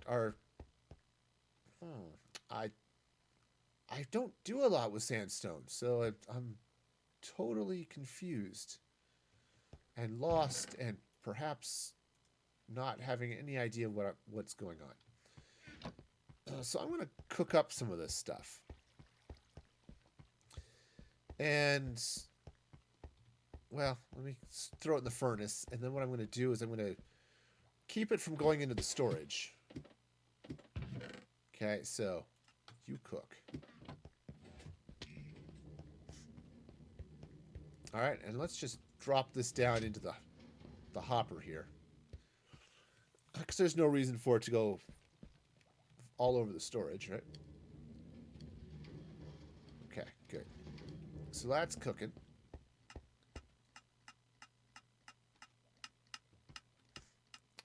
I I don't do a lot with sandstone, so I'm totally confused and lost, and perhaps not having any idea what's going on. So I'm going to cook up some of this stuff. And, well, let me throw it in the furnace. And then what I'm going to do is I'm going to keep it from going into the storage. Okay, so you cook. All right, and let's just drop this down into the hopper here. Because there's no reason for it to go all over the storage, right? Okay, good. So that's cooking.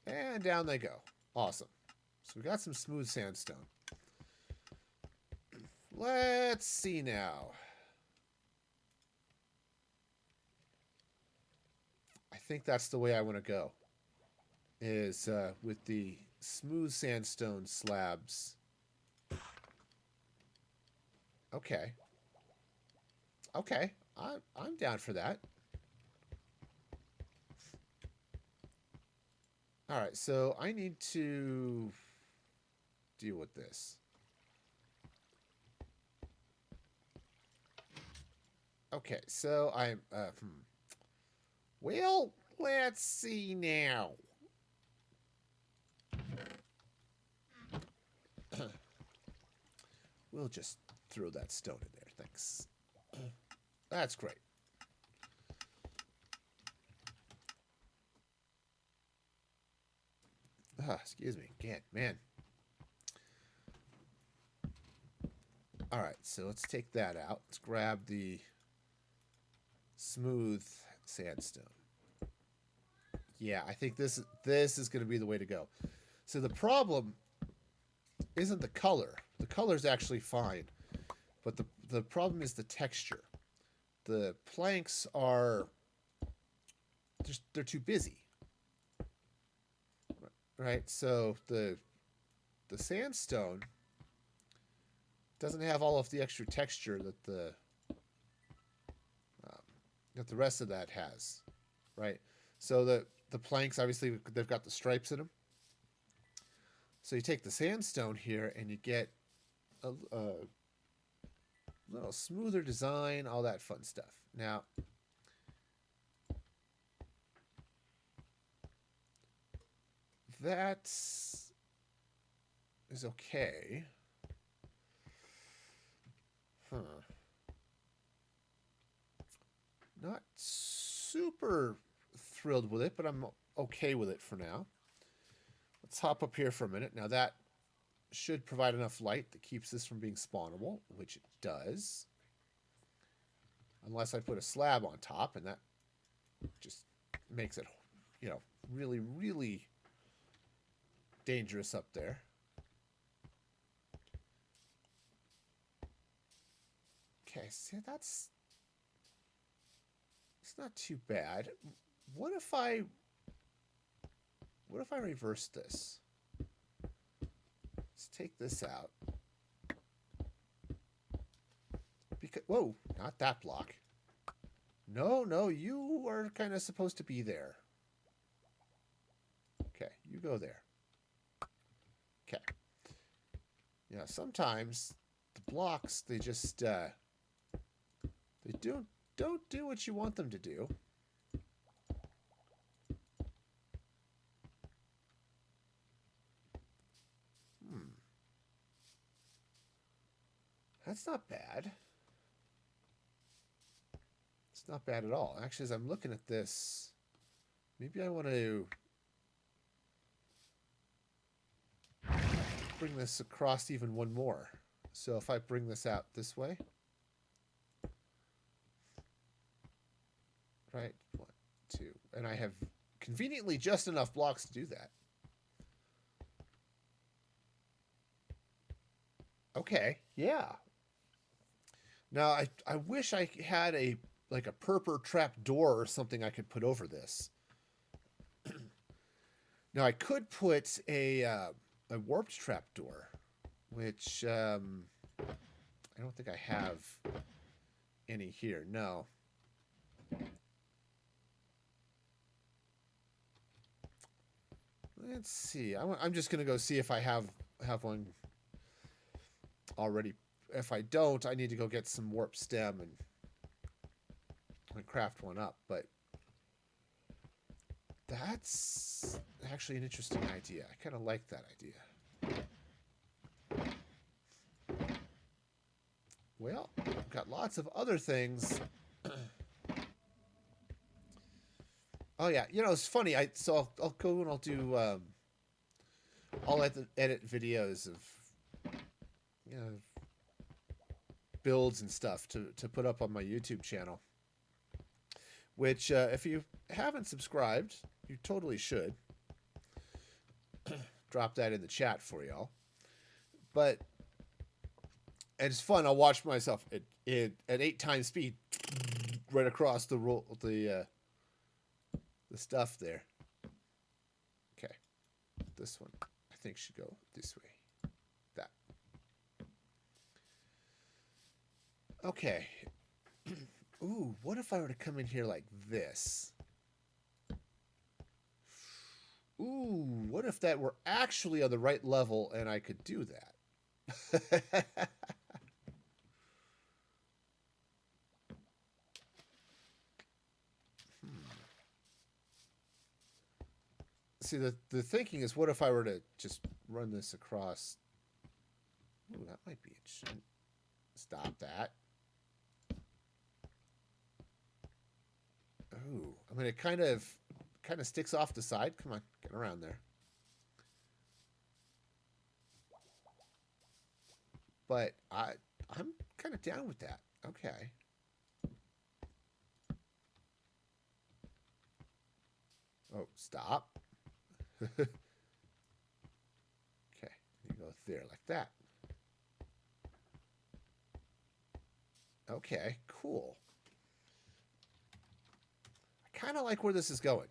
And down they go. Awesome. So we got some smooth sandstone. Let's see now. I think that's the way I want to go. Is with the smooth sandstone slabs. Okay. Okay. I'm down for that. All right, so I need to deal with this. Okay, so I'm well, let's see now. We'll just throw that stone in there, thanks. That's great. Excuse me. Can't, man. All right, so let's take that out. Let's grab the smooth sandstone. Yeah, I think this is going to be the way to go. So the problem isn't the color. The color's actually fine, but the problem is the texture. The planks are just they're too busy. Right? So the sandstone doesn't have all of the extra texture that the rest of that has, right? So the planks, obviously, they've got the stripes in them. So you take the sandstone here and you get a little smoother design, all that fun stuff. Now, that is okay. Not super thrilled with it, but I'm okay with it for now. Let's hop up here for a minute. Now that should provide enough light that keeps this from being spawnable, which it does. Unless I put a slab on top, and that just makes it, really, really dangerous up there. Okay, see, it's not too bad. What if I reverse this? Let's take this out. Because, whoa, not that block. No, you are kind of supposed to be there. Okay, you go there. Okay. Yeah, sometimes the blocks, they just they don't do what you want them to do. That's not bad. It's not bad at all. Actually, as I'm looking at this, maybe I want to bring this across even one more. So if I bring this out this way, right, 1, 2, and I have conveniently just enough blocks to do that. Okay, yeah. Now I wish I had a like a purpur trap door or something I could put over this. Now I could put a warped trap door, which I don't think I have any here. No. Let's see. I'm just gonna go see if I have one already. If I don't, I need to go get some warp stem and craft one up. But that's actually an interesting idea. I kind of like that idea. Well, I've got lots of other things. Oh yeah, you know, it's funny. I'll go and I'll do I'll edit videos of, you know, builds and stuff to put up on my YouTube channel. Which if you haven't subscribed, you totally should. Drop that in the chat for y'all. But it's fun. I'll watch myself at 8 times speed right across the stuff there. Okay. This one I think should go this way. That. Okay. Ooh, what if I were to come in here like this? Ooh, what if that were actually on the right level and I could do that? See, the thinking is, what if I were to just run this across? Ooh, that might be interesting. Stop that. Ooh, I mean, it kind of sticks off the side. Come on, get around there. But I'm kind of down with that. Okay. Oh, stop. Okay, you go there like that. Okay, cool. I kind of like where this is going.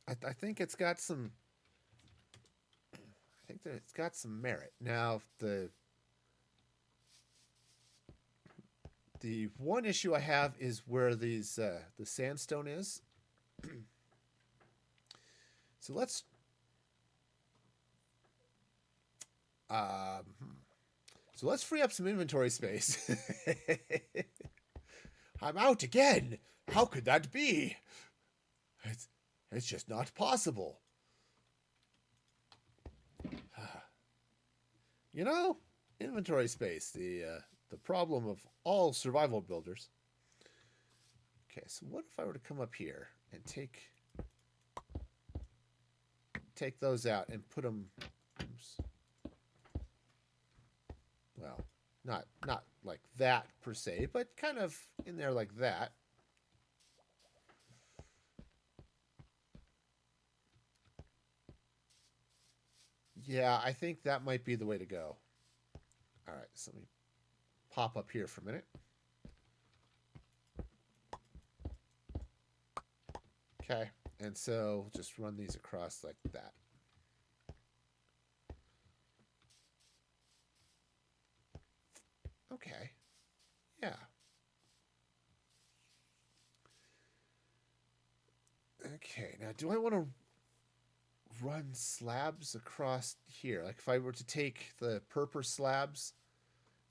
I think it's got some. I think that it's got some merit. Now the one issue I have is where these the sandstone is. So let's free up some inventory space. I'm out again. How could that be? It's just not possible. You know, inventory space, the problem of all survival builders. Okay, so what if I were to come up here and take those out and put them, oops, well, not like that per se, but kind of in there like that. Yeah, I think that might be the way to go. All right, so let me pop up here for a minute. Okay, and so just run these across like that. Okay, yeah. Okay, now do I want to run slabs across here? Like if I were to take the purpur slabs,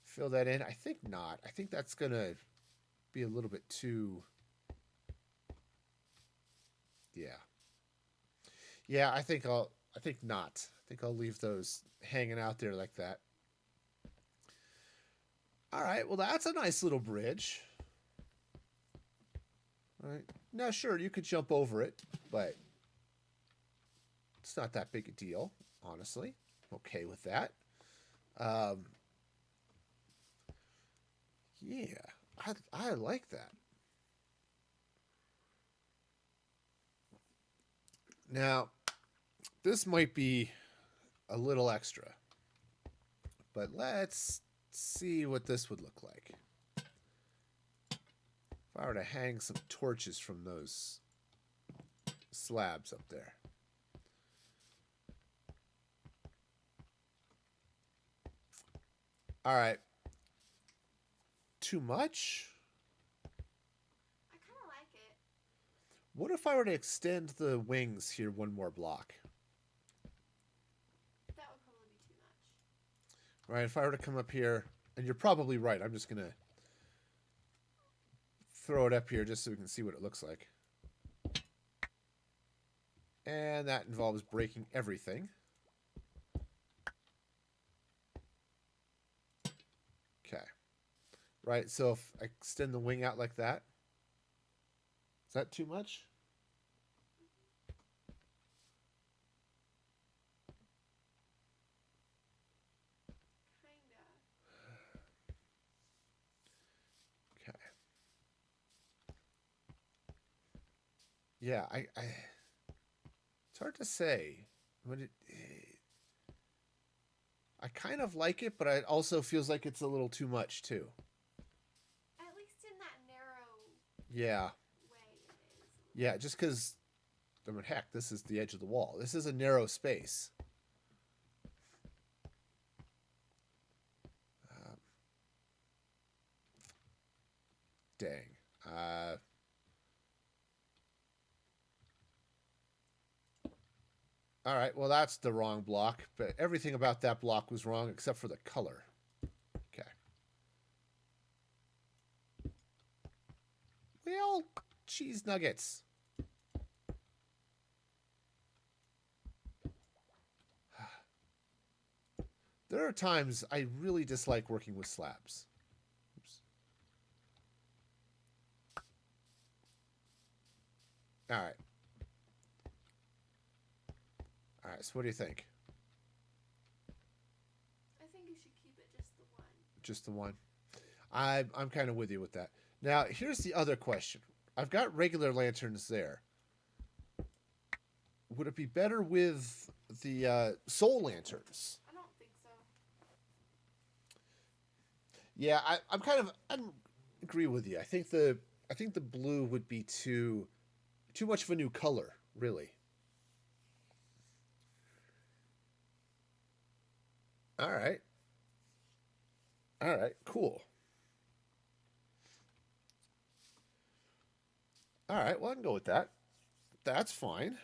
fill that in? I think not. I think that's going to be a little bit too... Yeah. Yeah, I think not. I think I'll leave those hanging out there like that. All right, well, that's a nice little bridge. All right. Now, sure, you could jump over it, but it's not that big a deal, honestly. Okay with that. Yeah, I like that. Now, this might be a little extra, but let's see what this would look like. If I were to hang some torches from those slabs up there. All right. Too much? I kind of like it. What if I were to extend the wings here one more block? That would probably be too much. Right, if I were to come up here, and you're probably right, I'm just going to throw it up here just so we can see what it looks like. And that involves breaking everything. Okay. Right, so if I extend the wing out like that, is that too much? Kinda. Okay. Yeah, it's hard to say. I kind of like it, but it also feels like it's a little too much too. At least in that narrow Yeah. way it is. Yeah, just because, I mean, heck, this is the edge of the wall. This is a narrow space. Dang. All right, well, that's the wrong block, but everything about that block was wrong except for the color. Okay. Well, cheese nuggets. There are times I really dislike working with slabs. Oops. All right. All right, so what do you think? I think you should keep it just the one. Just the one? I'm kind of with you with that. Now, here's the other question. I've got regular lanterns there. Would it be better with the soul lanterns? I don't think so. Yeah, I agree with you. I think the blue would be too much of a new color, really. All right. All right, cool. All right, well, I can go with that. That's fine.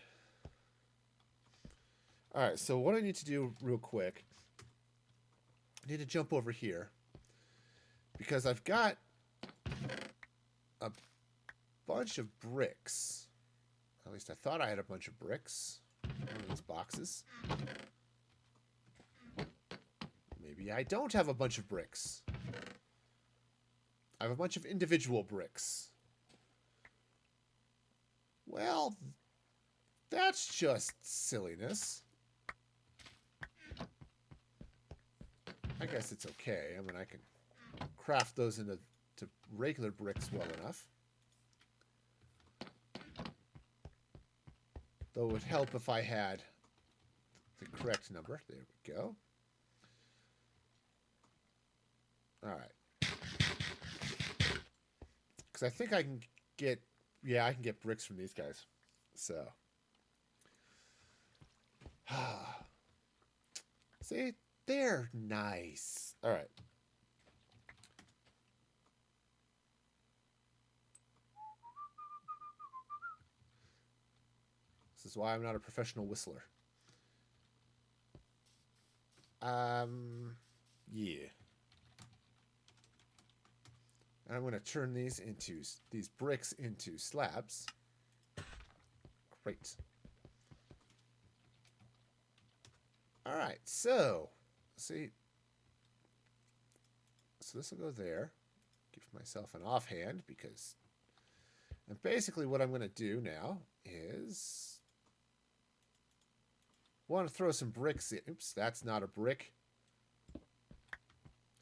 All right, so what I need to do real quick, I need to jump over here because I've got a bunch of bricks. At least I thought I had a bunch of bricks in one of these boxes. Maybe I don't have a bunch of bricks. I have a bunch of individual bricks. Well, that's just silliness. I guess it's okay. I mean, I can craft those into regular bricks well enough. Though it would help if I had the correct number. There we go. All right. Because I think I can get... Yeah, I can get bricks from these guys. So... See? They're nice. All right. This is why I'm not a professional whistler. Yeah. I'm going to turn these bricks into slabs. Great. All right, so see. So this will go there. Give myself an offhand because, and basically what I'm going to do now is want to throw some bricks in. Oops, that's not a brick.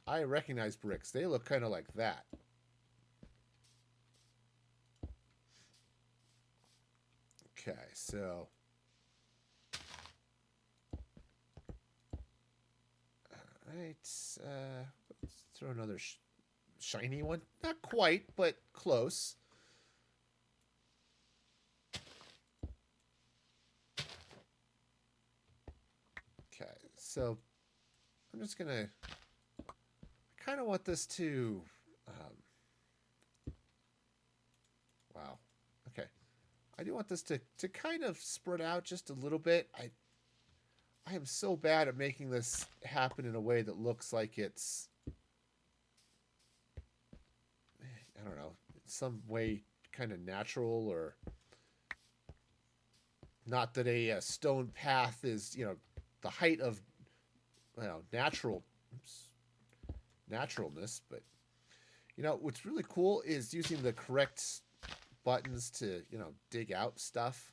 I recognize bricks. They look kind of like that. Okay, so all right, let's throw another shiny one. Not quite, but close. So I'm just gonna. I kind of want this to. Wow. Okay. I do want this to kind of spread out just a little bit. I am so bad at making this happen in a way that looks like it's, I don't know, some way kind of natural, or not that a stone path is, the height of, naturalness, but what's really cool is using the correct buttons to, dig out stuff.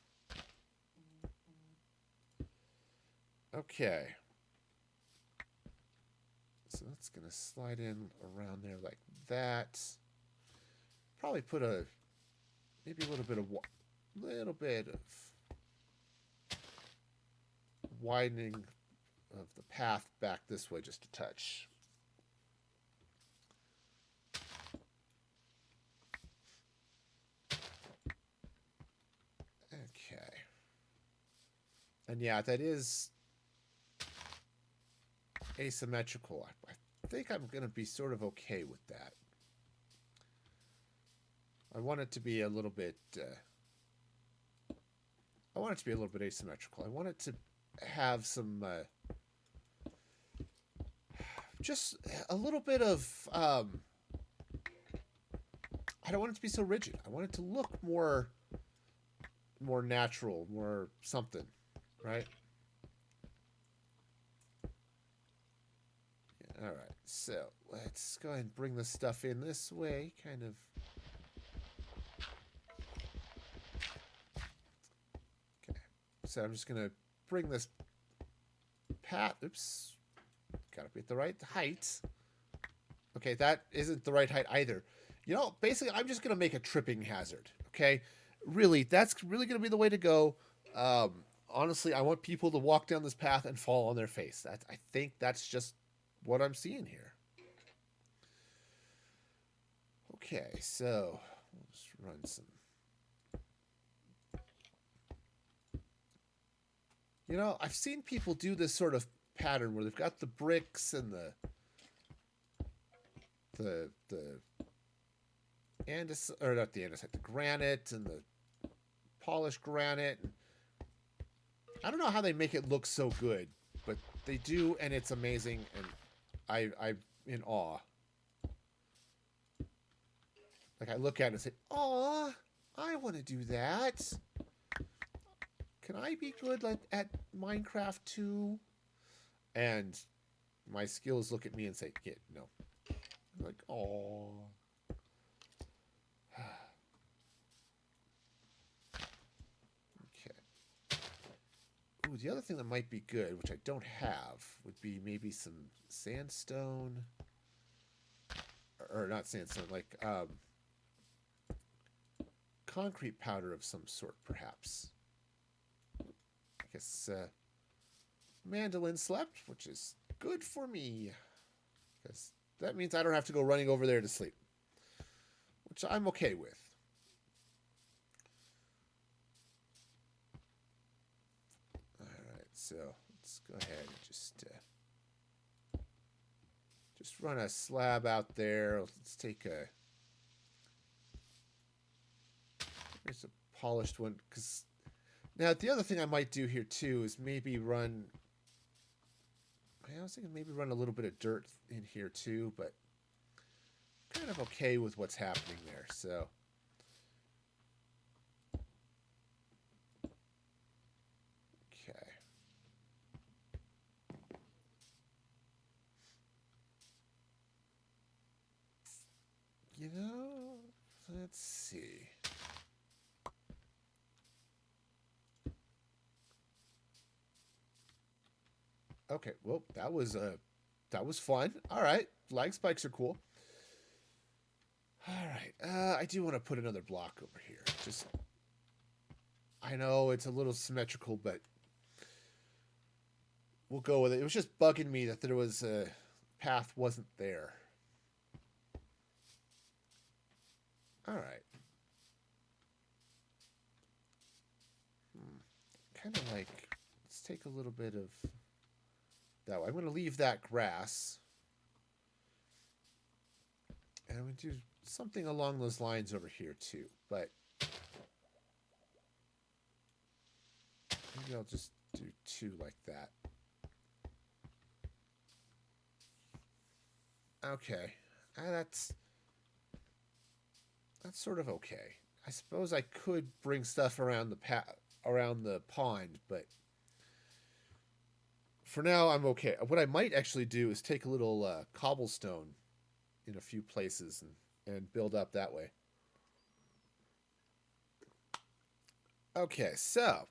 Okay. So that's going to slide in around there like that. Probably put maybe a little bit of widening of the path back this way just a touch. Okay. And yeah, that is asymmetrical. I think I'm going to be sort of okay with that. I want it to be a little bit asymmetrical. I want it to have some just a little bit of I don't want it to be so rigid. I want it to look more natural, more something, right? Yeah, all right. So let's go ahead and bring this stuff in this way, kind of. Okay. So I'm just gonna bring this path. Oops. Gotta be at the right height. Okay, that isn't the right height either. Basically, I'm just gonna make a tripping hazard. Okay, really, that's really gonna be the way to go. Honestly, I want people to walk down this path and fall on their face. I think that's just what I'm seeing here. Okay, so we'll just run some. I've seen people do this sort of pattern where they've got the bricks and the andesite, or not the andesite, the granite and the polished granite. I don't know how they make it look so good, but they do, and it's amazing, and I'm in awe. Like, I look at it and say, "Aw, I want to do that. Can I be good at Minecraft too?" And my skills look at me and say, "Yeah, no." I'm like, "Aw." Okay. Ooh, the other thing that might be good, which I don't have, would be maybe some sandstone. Or not sandstone, like concrete powder of some sort, perhaps. I guess MandaLin slept, which is good for me, because that means I don't have to go running over there to sleep, which I'm okay with. All right, so let's go ahead and just run a slab out there. Let's take here's a polished one, because now the other thing I might do here too is maybe run. I was thinking maybe run a little bit of dirt in here too, but I'm kind of okay with what's happening there. So okay. Let's see. Okay, well, that was fun. All right, lag spikes are cool. All right, I do want to put another block over here. Just, I know it's a little symmetrical, but we'll go with it. It was just bugging me that there was a path wasn't there. All right. Kind of like, let's take a little bit of that way. I'm going to leave that grass. And I'm going to do something along those lines over here too. But maybe I'll just do 2 like that. Okay. That's sort of okay. I suppose I could bring stuff around the pond, but for now I'm okay. What I might actually do is take a little cobblestone in a few places and build up that way. Okay, so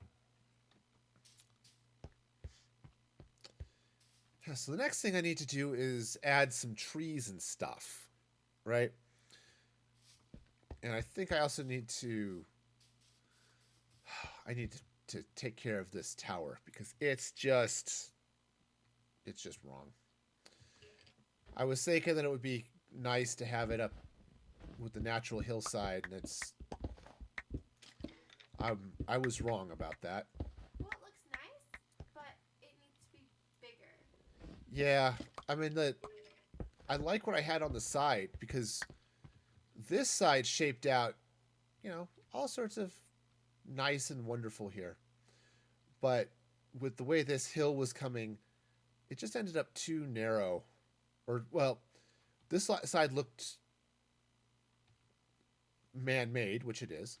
the next thing I need to do is add some trees and stuff, right? And I think I also need to take care of this tower because it's just wrong. I was thinking that it would be nice to have it up with the natural hillside, and I was wrong about that. Well, it looks nice, but it needs to be bigger. Yeah, I mean I like what I had on the side because this side shaped out, all sorts of nice and wonderful here. But with the way this hill was coming, it just ended up too narrow. Or, well, this side looked man-made, which it is.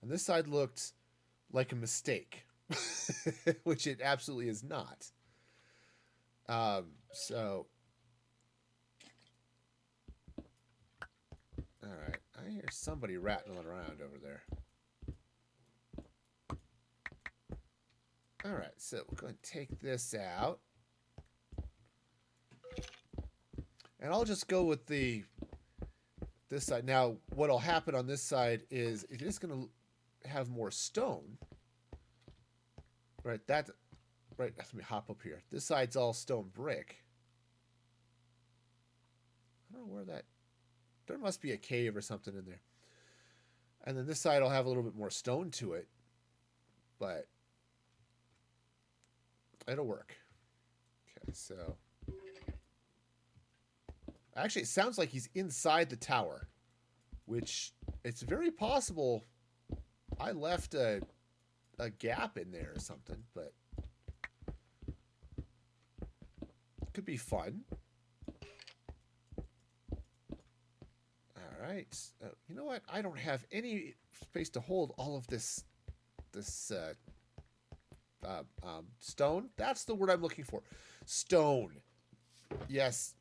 And this side looked like a mistake, which it absolutely is not. So, all right. I hear somebody rattling around over there. All right, so we're going to take this out. And I'll just go with this side. Now, what'll happen on this side is it is going to have more stone. Right, let me hop up here. This side's all stone brick. I don't know where that... There must be a cave or something in there. And then this side will have a little bit more stone to it. But it'll work. Okay, so... Actually, it sounds like he's inside the tower, which it's very possible I left a gap in there or something, but it could be fun. All right. You know what? I don't have any space to hold all of this stone. That's the word I'm looking for. Stone. Yes.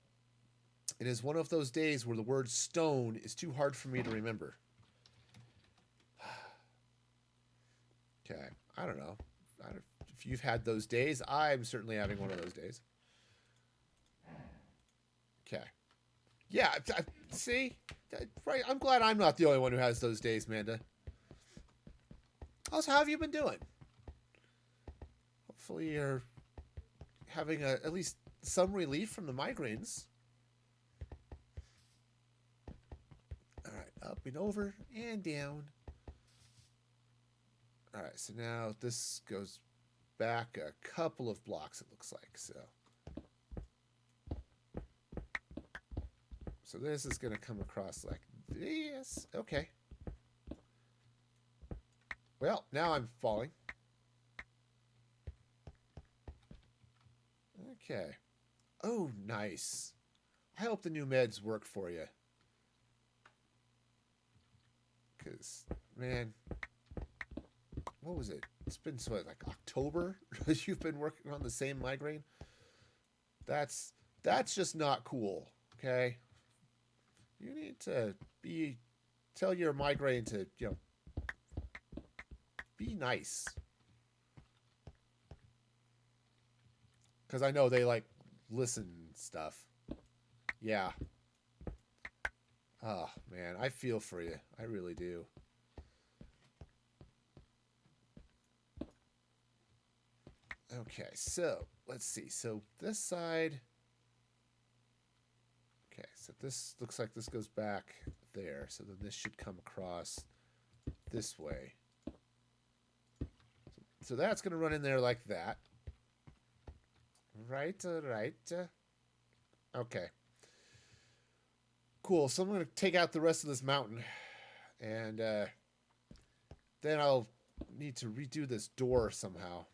It is one of those days where the word stone is too hard for me to remember. Okay. I don't know. If you've had those days, I'm certainly having one of those days. Okay. Yeah, see? Right. I'm glad I'm not the only one who has those days, Manda. Also, how have you been doing? Hopefully you're having at least some relief from the migraines. Alright, up and over and down. Alright, so now this goes back a couple of blocks, it looks like. So this is going to come across like this. Okay. Well, now I'm falling. Okay. Oh, nice. I hope the new meds work for you. Because, man, what was it? It's been like October you've been working on the same migraine. That's just not cool. Okay. You need to tell your migraine to, be nice. Because I know they listen and stuff. Yeah. Oh, man, I feel for you. I really do. Okay, so let's see. So this side... Okay, so this looks like this goes back there. So then this should come across this way. So that's going to run in there like that. Right, right. Okay. Cool. So I'm going to take out the rest of this mountain. And then I'll need to redo this door somehow.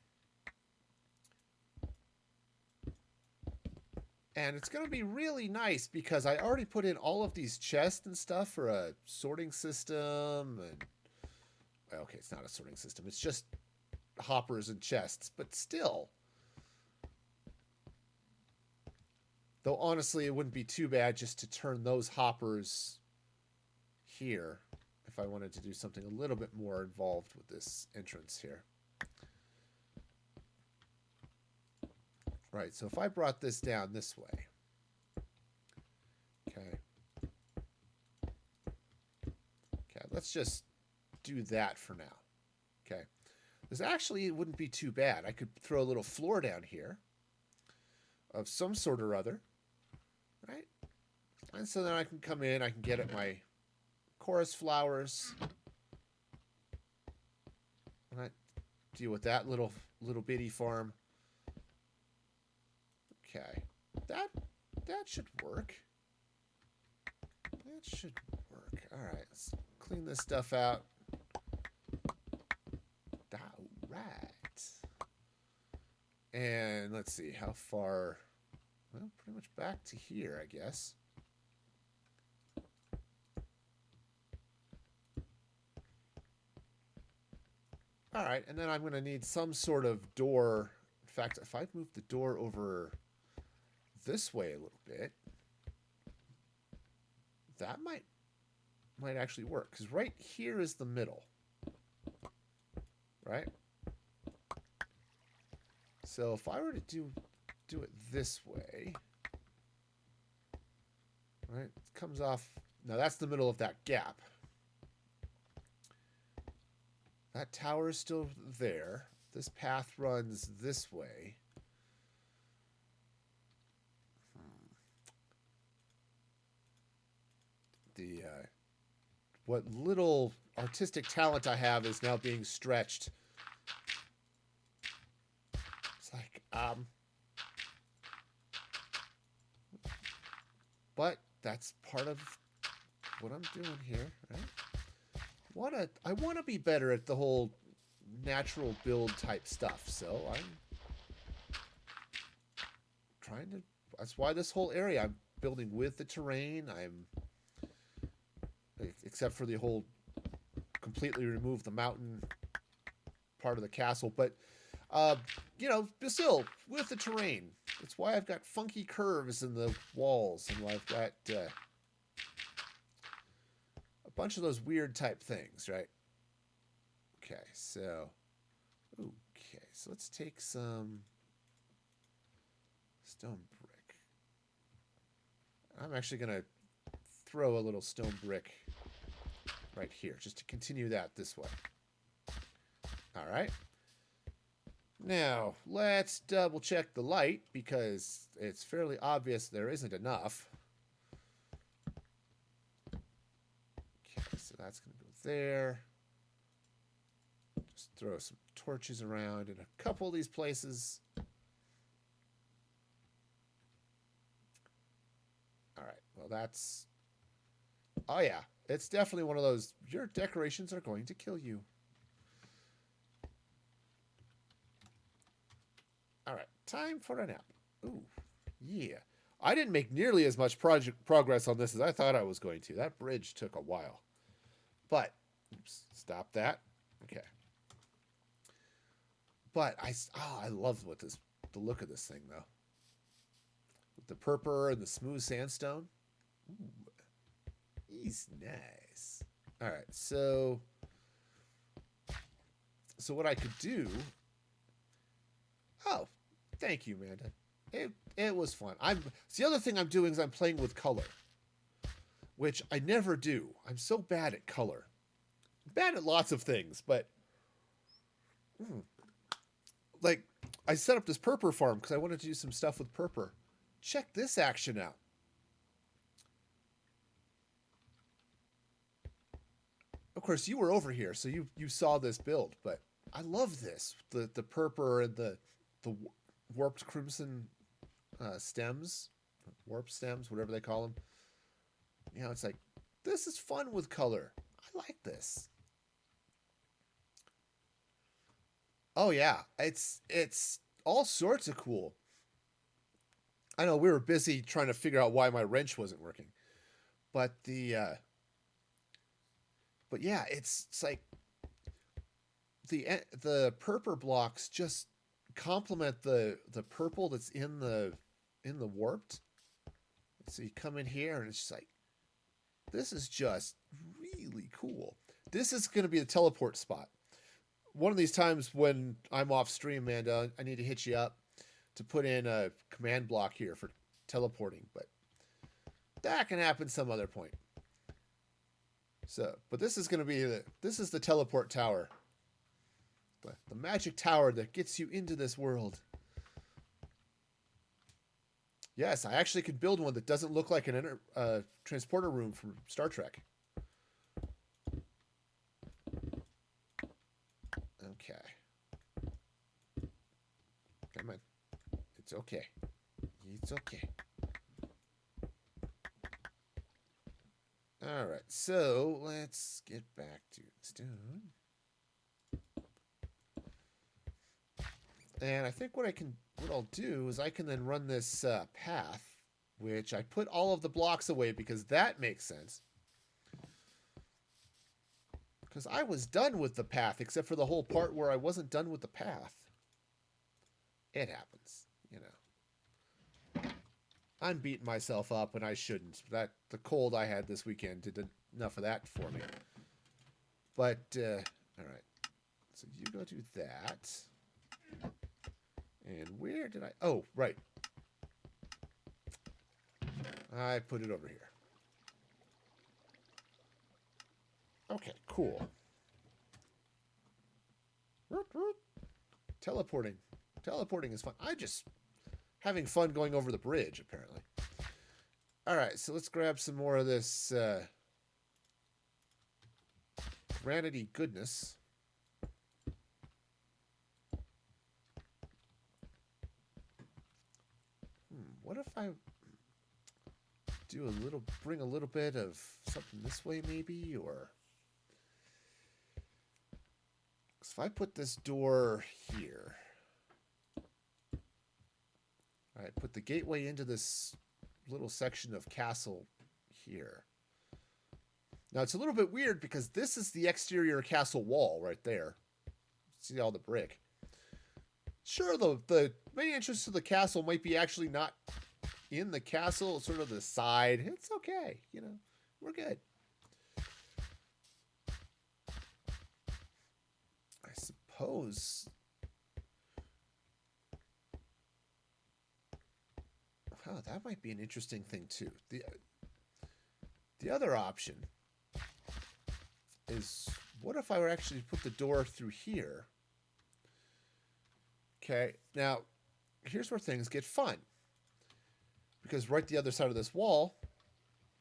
And it's going to be really nice because I already put in all of these chests and stuff for a sorting system. And okay, it's not a sorting system. It's just hoppers and chests. But still. Though honestly, it wouldn't be too bad just to turn those hoppers here if I wanted to do something a little bit more involved with this entrance here. Right, so if I brought this down this way. Okay. Okay, let's just do that for now. Okay. This actually wouldn't be too bad. I could throw a little floor down here of some sort or other. Right? And so then I can come in, I can get at my chorus flowers. And I deal with that little bitty farm. Okay. That should work. That should work. Alright, let's clean this stuff out. Alright. And let's see, how far... Well, pretty much back to here, I guess. All right, and then I'm going to need some sort of door. In fact, if I move the door over this way a little bit, that might actually work. Because right here is the middle. Right? So if I were to do it this way, right? It comes off. Now that's the middle of that gap. That tower is still there. This path runs this way. The what little artistic talent I have is now being stretched. It's like but that's part of what I'm doing here, right? I want to be better at the whole natural build type stuff, so I'm trying to. That's why this whole area I'm building with the terrain. Except for the whole completely remove the mountain part of the castle, but you know, still with the terrain. That's why I've got funky curves in the walls, and why I've got a bunch of those weird type things, right? Okay, so let's take some stone brick. I'm actually gonna throw a little stone brick right here, just to continue that this way. All right. Now, let's double check the light, because it's fairly obvious there isn't enough. Okay, so that's going to go there. Just throw some torches around in a couple of these places. All right, well, that's... Oh, yeah, it's definitely one of those, your decorations are going to kill you. All right, time for a nap. Ooh, yeah. I didn't make nearly as much progress on this as I thought I was going to. That bridge took a while. But, oops, stop that. Okay. But I love the look of this thing, though. With the purpur and the smooth sandstone. Ooh, he's nice. All right, so what I could do... Oh, thank you, Amanda. It was fun. It's the other thing I'm doing is I'm playing with color, which I never do. I'm so bad at color. I'm bad at lots of things, but like I set up this purpur farm because I wanted to do some stuff with purpur. Check this action out. Of course, you were over here, so you saw this build, but I love this. The purpur and the warped crimson stems, warp stems, whatever they call them. You know, it's like, this is fun with color. I like this. Oh yeah, it's all sorts of cool. I know we were busy trying to figure out why my wrench wasn't working, but but yeah, it's like the purpur blocks just complement the purple that's in the warped. So you come in here and it's just like, this is just really cool. This is going to be the teleport spot. One of these times when I'm off stream, Amanda, I need to hit you up to put in a command block here for teleporting, but that can happen some other point. So, but this is going to be this is the teleport tower. The magic tower that gets you into this world. Yes, I actually could build one that doesn't look like an transporter room from Star Trek. Okay. Come on. It's okay. It's okay. All right, so let's get back to the stone. And I think what I'll do is I can then run this path, which I put all of the blocks away because that makes sense. Because I was done with the path, except for the whole part where I wasn't done with the path. It happens, you know. I'm beating myself up, and I shouldn't. The cold I had this weekend did enough of that for me. But, all right. So you go do that. And where did I... Oh, right. I put it over here. Okay, cool. Teleporting. Teleporting is fun. I just... having fun going over the bridge, apparently. Alright, so let's grab some more of this granity goodness. What if I bring a little bit of something this way maybe, or... If I put this door here... Alright, put the gateway into this little section of castle here. Now, it's a little bit weird because this is the exterior castle wall right there. See all the brick. Sure, the main entrance to the castle might be actually not in the castle, sort of the side. It's okay, you know. We're good. I suppose... Oh, that might be an interesting thing, too. The other option is, what if I were actually put the door through here? Okay, now, here's where things get fun. Because right the other side of this wall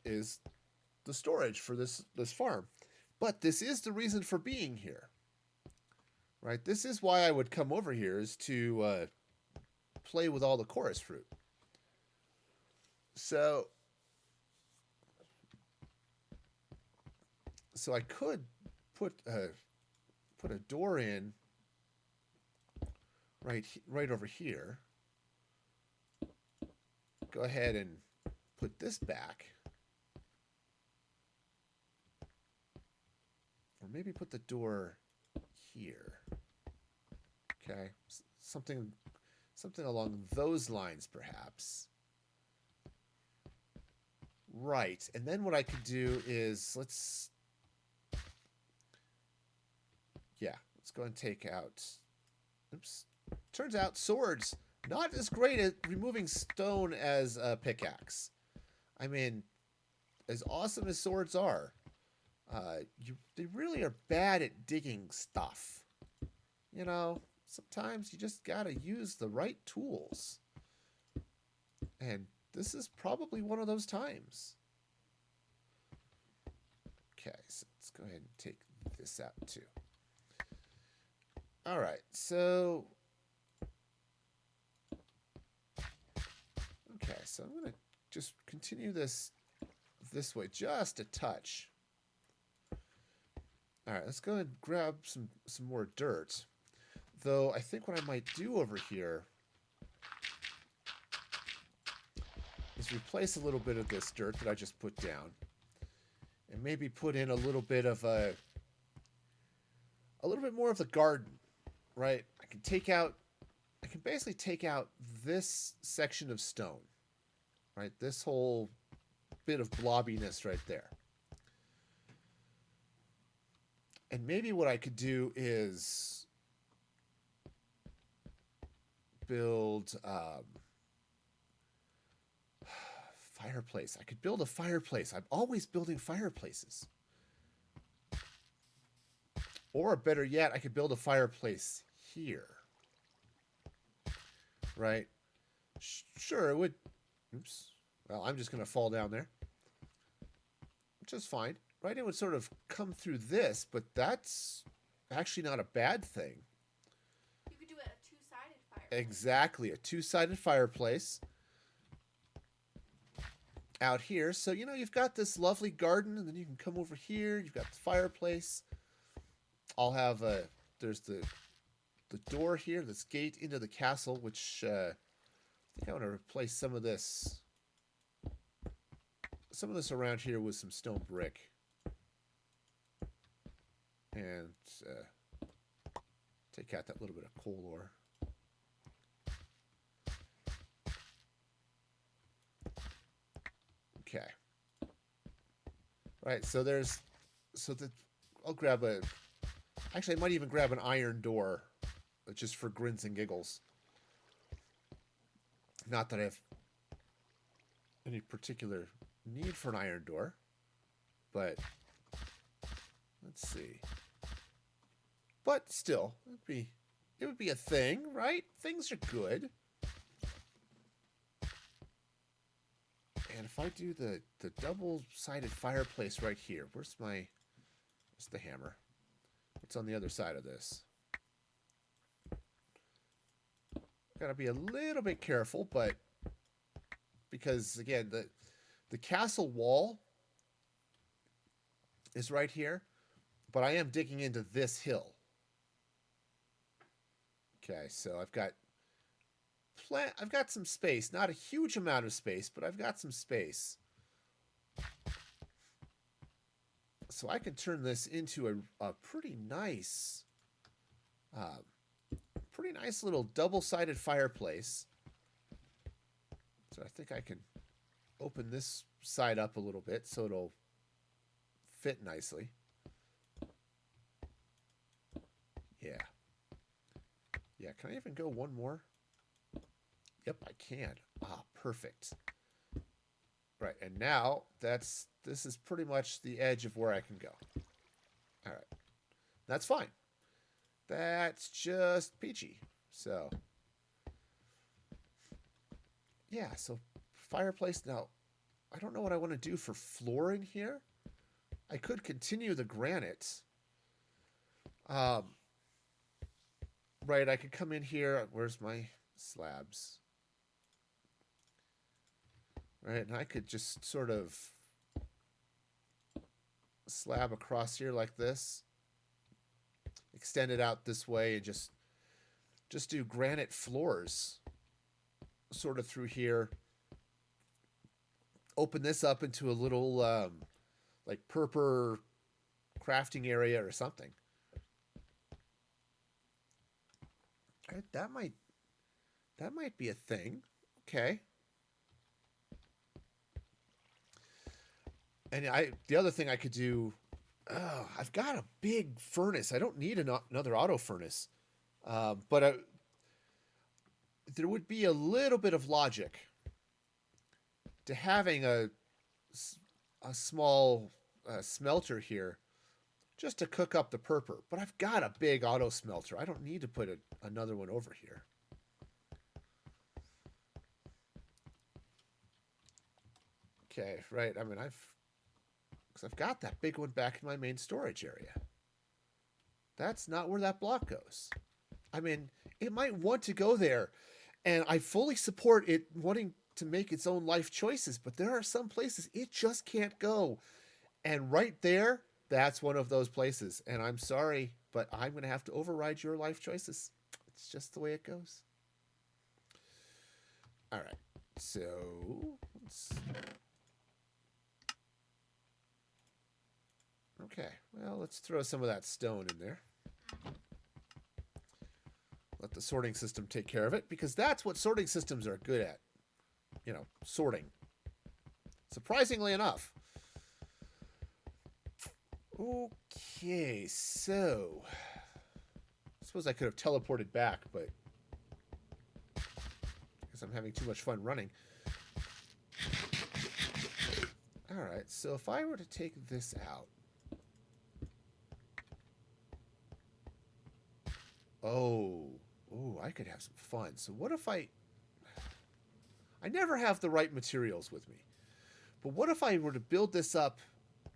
is the storage for this farm. But this is the reason for being here. Right? This is why I would come over here, is to play with all the chorus fruit. So I could put a door in right over here. Go ahead and put this back. Or maybe put the door here. Okay. Something along those lines, perhaps. Right. And then what I could do is, let's go and take out... Oops. Turns out swords, not as great at removing stone as a pickaxe. I mean, as awesome as swords are, they really are bad at digging stuff. You know, sometimes you just gotta use the right tools. And this is probably one of those times. Okay, so let's go ahead and take this out too. All right, so so I'm going to just continue this way just a touch. All right, let's go and grab some more dirt. Though I think what I might do over here is replace a little bit of this dirt that I just put down, and maybe put in a little bit of a little bit more of the garden, right? I can basically take out this section of stone, right? This whole bit of blobbiness right there. And maybe what I could do is build fireplace. I could build a fireplace. I'm always building fireplaces. Or better yet, I could build a fireplace here. Right? Sure, it would. Oops. Well, I'm just going to fall down there. Which is fine. Right? It would sort of come through this, but that's actually not a bad thing. You could do a two-sided fireplace. Exactly. A two-sided fireplace. Out here. So, you know, you've got this lovely garden, and then you can come over here. You've got the fireplace. I'll have there's the door here, this gate into the castle, which I think I want to replace some of this around here with some stone brick. And take out that little bit of coal ore. Okay. Right, so I'll grab actually I might even grab an iron door just for grins and giggles. Not that I have any particular need for an iron door, but let's see. But still, it would be a thing, right? Things are good. And if I do the double-sided fireplace right here, where's the hammer? What's on the other side of this? Gotta be a little bit careful, but because again, the castle wall is right here, but I am digging into this hill. Okay, so I've got some space, not a huge amount of space, but I've got some space. So I can turn this into a pretty nice little double-sided fireplace. So I think I can open this side up a little bit so it'll fit nicely. Yeah. Yeah, can I even go one more? Yep, I can. Ah, perfect. Right, and now this is pretty much the edge of where I can go. All right. That's fine. That's just peachy. So, yeah, so fireplace. Now, I don't know what I want to do for flooring here. I could continue the granite. Right, I could come in here. Where's my slabs? Right, and I could just sort of slab across here like this. Extend it out this way and just do granite floors sort of through here. Open this up into a little like purpur crafting area or something. Right, that might be a thing. Okay. And the other thing I could do, I've got a big furnace. I don't need another auto furnace. But there would be a little bit of logic to having a small smelter here just to cook up the purpur. But I've got a big auto smelter. I don't need to put another one over here. Okay, right. I mean, I've got that big one back in my main storage area. That's not where that block goes. I mean, it might want to go there, and I fully support it wanting to make its own life choices, but there are some places it just can't go. And right there, that's one of those places. And I'm sorry, but I'm going to have to override your life choices. It's just the way it goes. All right. So, okay. Well, let's throw some of that stone in there. Let the sorting system take care of it, because that's what sorting systems are good at. You know, sorting. Surprisingly enough. Okay, so I suppose I could have teleported back, but I guess I'm having too much fun running. Alright, so if I were to take this out. Oh, I could have some fun. So what if I never have the right materials with me. But what if I were to build this up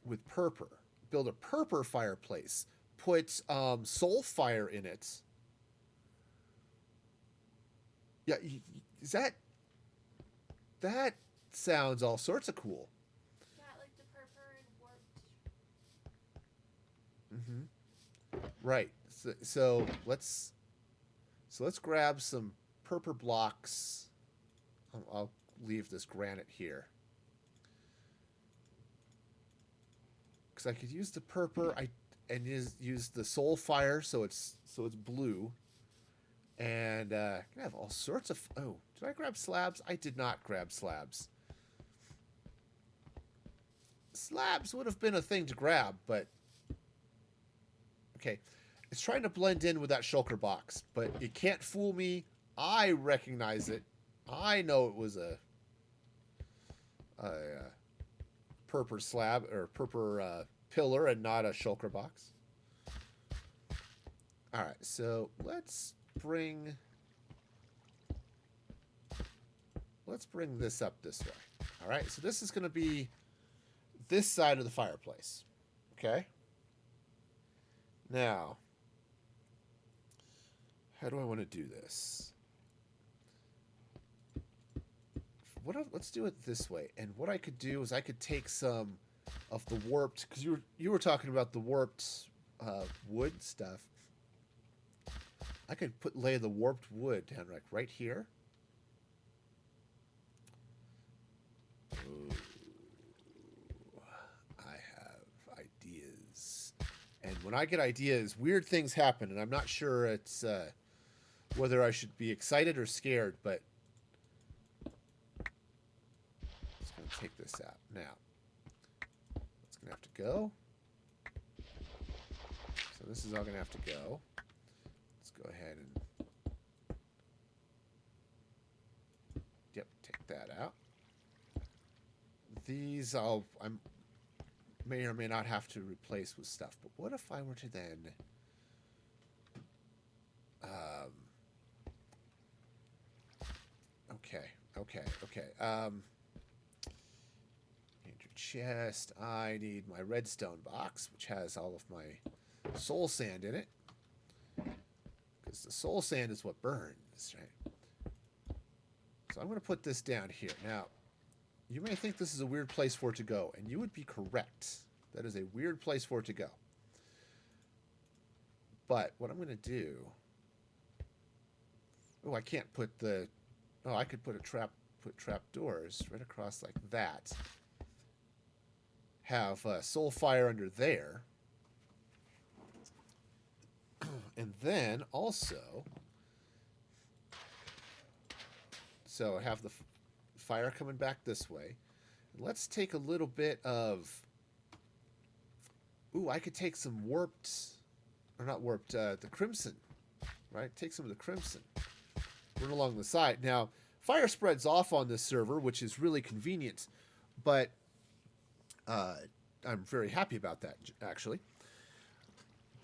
with purpur? Build a purpur fireplace. Put soul fire in it. Yeah, is that sounds all sorts of cool. Yeah, like the purpur and warped. Mm-hmm. Right. So let's grab some purpur blocks. I'll leave this granite here. Because I could use the purpur and use the soul fire so it's blue. And I can have all sorts of... Oh, did I grab slabs? I did not grab slabs. Slabs would have been a thing to grab, but... Okay. It's trying to blend in with that shulker box, but it can't fool me. I recognize it. I know it was a purpur slab or purpur pillar and not a shulker box. All right, so let's bring this up this way. All right, so this is going to be this side of the fireplace. Okay. Now, how do I want to do this? Let's do it this way. And what I could do is I could take some of the warped, because you were talking about the warped wood stuff. I could lay the warped wood down right here. Ooh, I have ideas. And when I get ideas, weird things happen, and I'm not sure it's whether I should be excited or scared, but I'm going to take this out. Now, it's going to have to go. So this is all going to have to go. Let's go ahead and take that out. These I may or may not have to replace with stuff. But what if I were to then okay. Need your chest. I need my redstone box, which has all of my soul sand in it. Because the soul sand is what burns, right? So I'm going to put this down here. Now, you may think this is a weird place for it to go, and you would be correct. That is a weird place for it to go. But what I'm going to do... Oh, I can't put the... Oh, I could put trap doors right across like that. Have soul fire under there. And then also... So I have the fire coming back this way. Let's take a little bit of... Ooh, I could take some warped... Or not warped, the crimson. Right? Take some of the crimson. Run along the side. Now, fire spreads off on this server, which is really convenient. But I'm very happy about that, actually.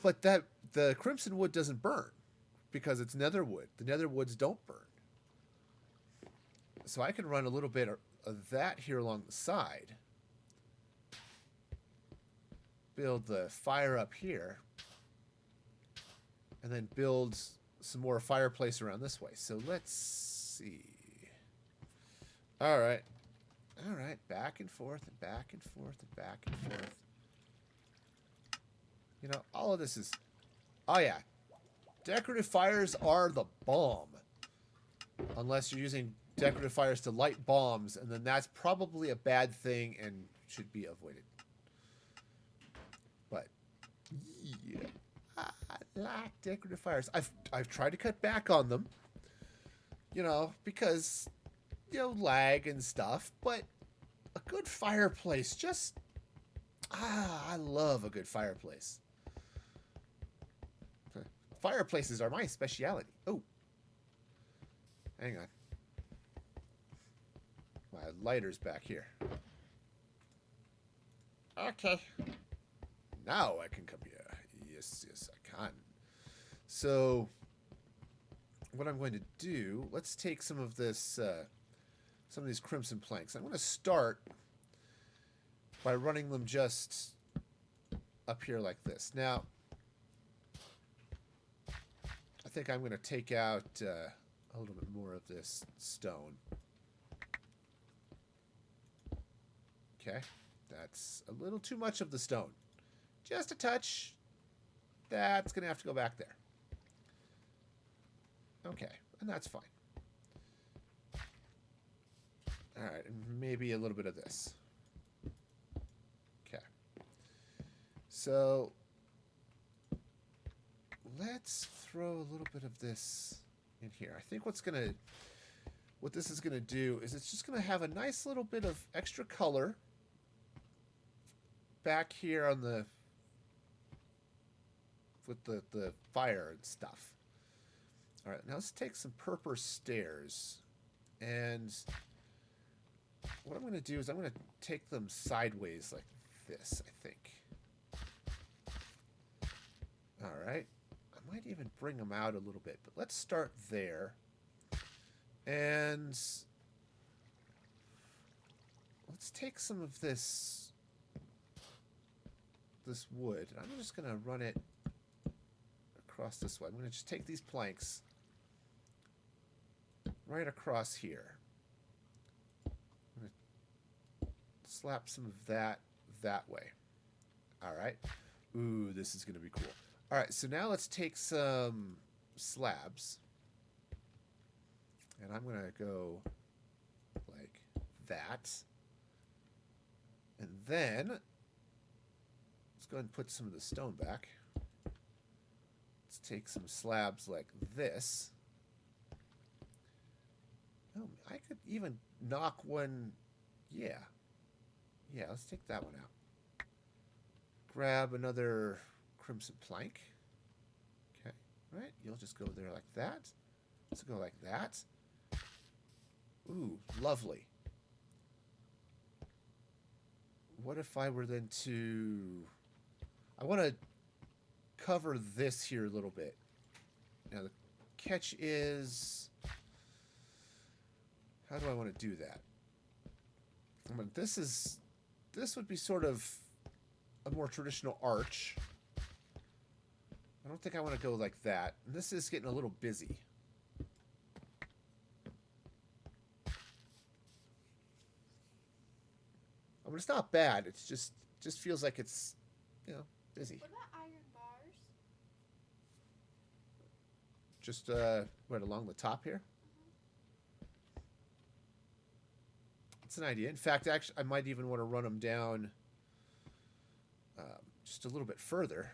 But the crimson wood doesn't burn. Because it's nether wood. The nether woods don't burn. So I can run a little bit of that here along the side. Build the fire up here. And then build some more fireplace around this way. So let's see. All right. All right. Back and forth and back and forth and back and forth. You know, all of this is... Oh, yeah. Decorative fires are the bomb. Unless you're using decorative fires to light bombs, and then that's probably a bad thing and should be avoided. But, yeah. I like decorative fires. I've tried to cut back on them. You know, because, you know, lag and stuff. But a good fireplace just... I love a good fireplace. Fireplaces are my speciality. Oh. Hang on. My lighter's back here. Okay. Now I can come here. Yes, yes, I can. So, what I'm going to do, let's take some of this, some of these crimson planks. I'm going to start by running them just up here like this. Now, I think I'm going to take out a little bit more of this stone. Okay, that's a little too much of the stone. Just a touch. That's going to have to go back there. Okay, and that's fine. All right, and maybe a little bit of this. Okay. So, let's throw a little bit of this in here. I think what this is going to do is it's just going to have a nice little bit of extra color back here on the with the fire and stuff. All right, now let's take some purpur stairs, and what I'm going to do is I'm going to take them sideways like this, I think. All right. I might even bring them out a little bit, but let's start there. And let's take some of this wood. I'm just going to run it across this way. I'm going to just take these planks right across here. I'm going to slap some of that way. All right. Ooh, this is going to be cool. All right, so now let's take some slabs. And I'm going to go like that. And then let's go ahead and put some of the stone back. Let's take some slabs like this. Oh, I could even knock one. Yeah. Yeah, let's take that one out. Grab another crimson plank. Okay, right? You'll just go there like that. Let's go like that. Ooh, lovely. What if I were then to... I want to cover this here a little bit. Now, the catch is... How do I want to do that? I mean, this would be sort of a more traditional arch. I don't think I want to go like that. And this is getting a little busy. I mean, it's not bad. It's just feels like it's, you know, busy. What about iron bars? Just right along the top here. It's an idea. In fact, actually, I might even want to run them down just a little bit further.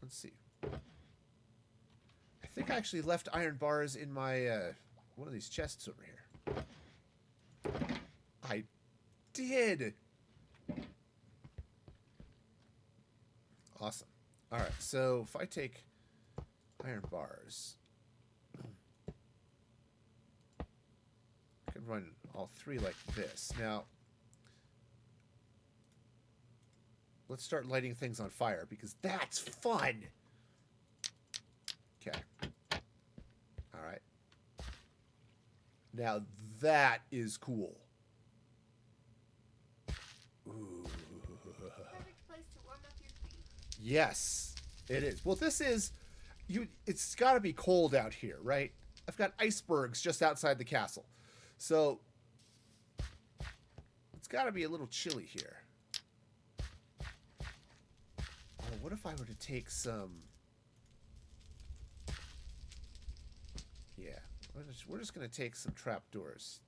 Let's see. I think I actually left iron bars in my one of these chests over here. I did. Awesome. All right. So if I take iron bars, I can run all three like this. Now, let's start lighting things on fire because that's fun. Okay. All right. Now that is cool. Ooh. Perfect place to warm up your feet. Yes, it is. Well, this is it's got to be cold out here, right? I've got icebergs just outside the castle. So got to be a little chilly here. Oh, what if I were to take some... Yeah, we're just going to take some trapdoors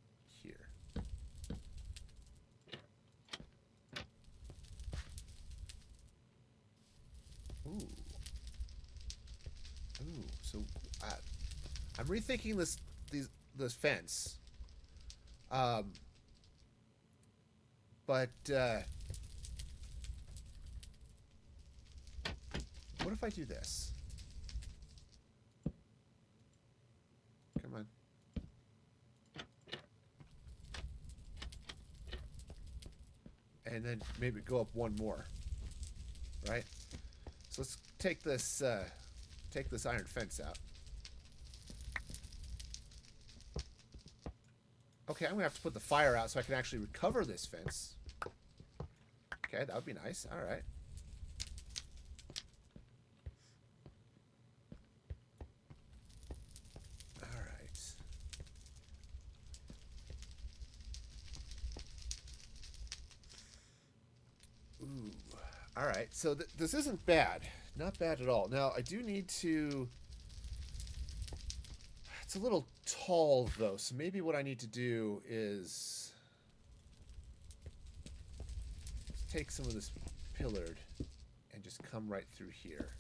here. Ooh. Ooh, so I'm rethinking this fence. But what if I do this? Come on. And then maybe go up one more. Right? So let's take this iron fence out. Okay, I'm gonna have to put the fire out so I can actually recover this fence. Okay, that would be nice. All right. All right. Ooh. All right. So this isn't bad. Not bad at all. Now, I do need to... It's a little tall, though, so maybe what I need to do is... take some of this pillared and just come right through here.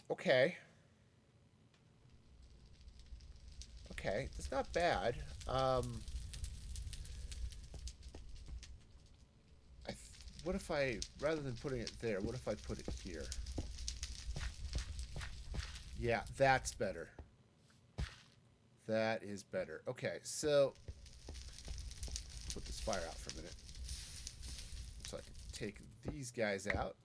Okay. Okay, it's not bad. What if I, rather than putting it there, what if I put it here? Yeah, that's better. That is better. Okay, so put this fire out for a minute. So I can take these guys out.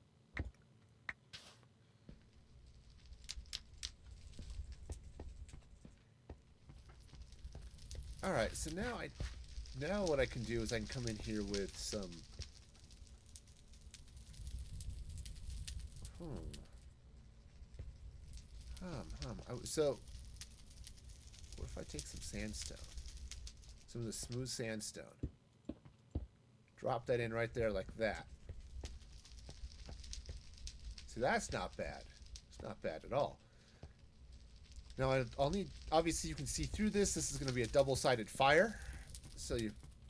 Alright, so now what I can do is I can come in here with some... So, what if I take some sandstone? Some of the smooth sandstone. Drop that in right there like that. See, that's not bad. It's not bad at all. Now, I'll need... Obviously, you can see through this. This is going to be a double-sided fire. So,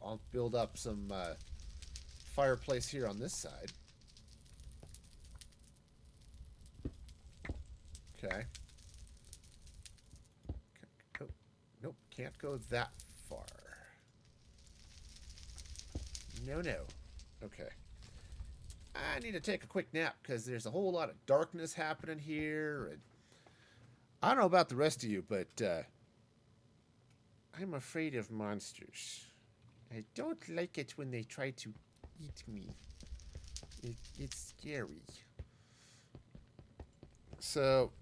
I'll build up some fireplace here on this side. Okay. Nope, can't go that far. No. Okay. I need to take a quick nap because there's a whole lot of darkness happening here. And I don't know about the rest of you, but I'm afraid of monsters. I don't like it when they try to eat me. It's scary. So,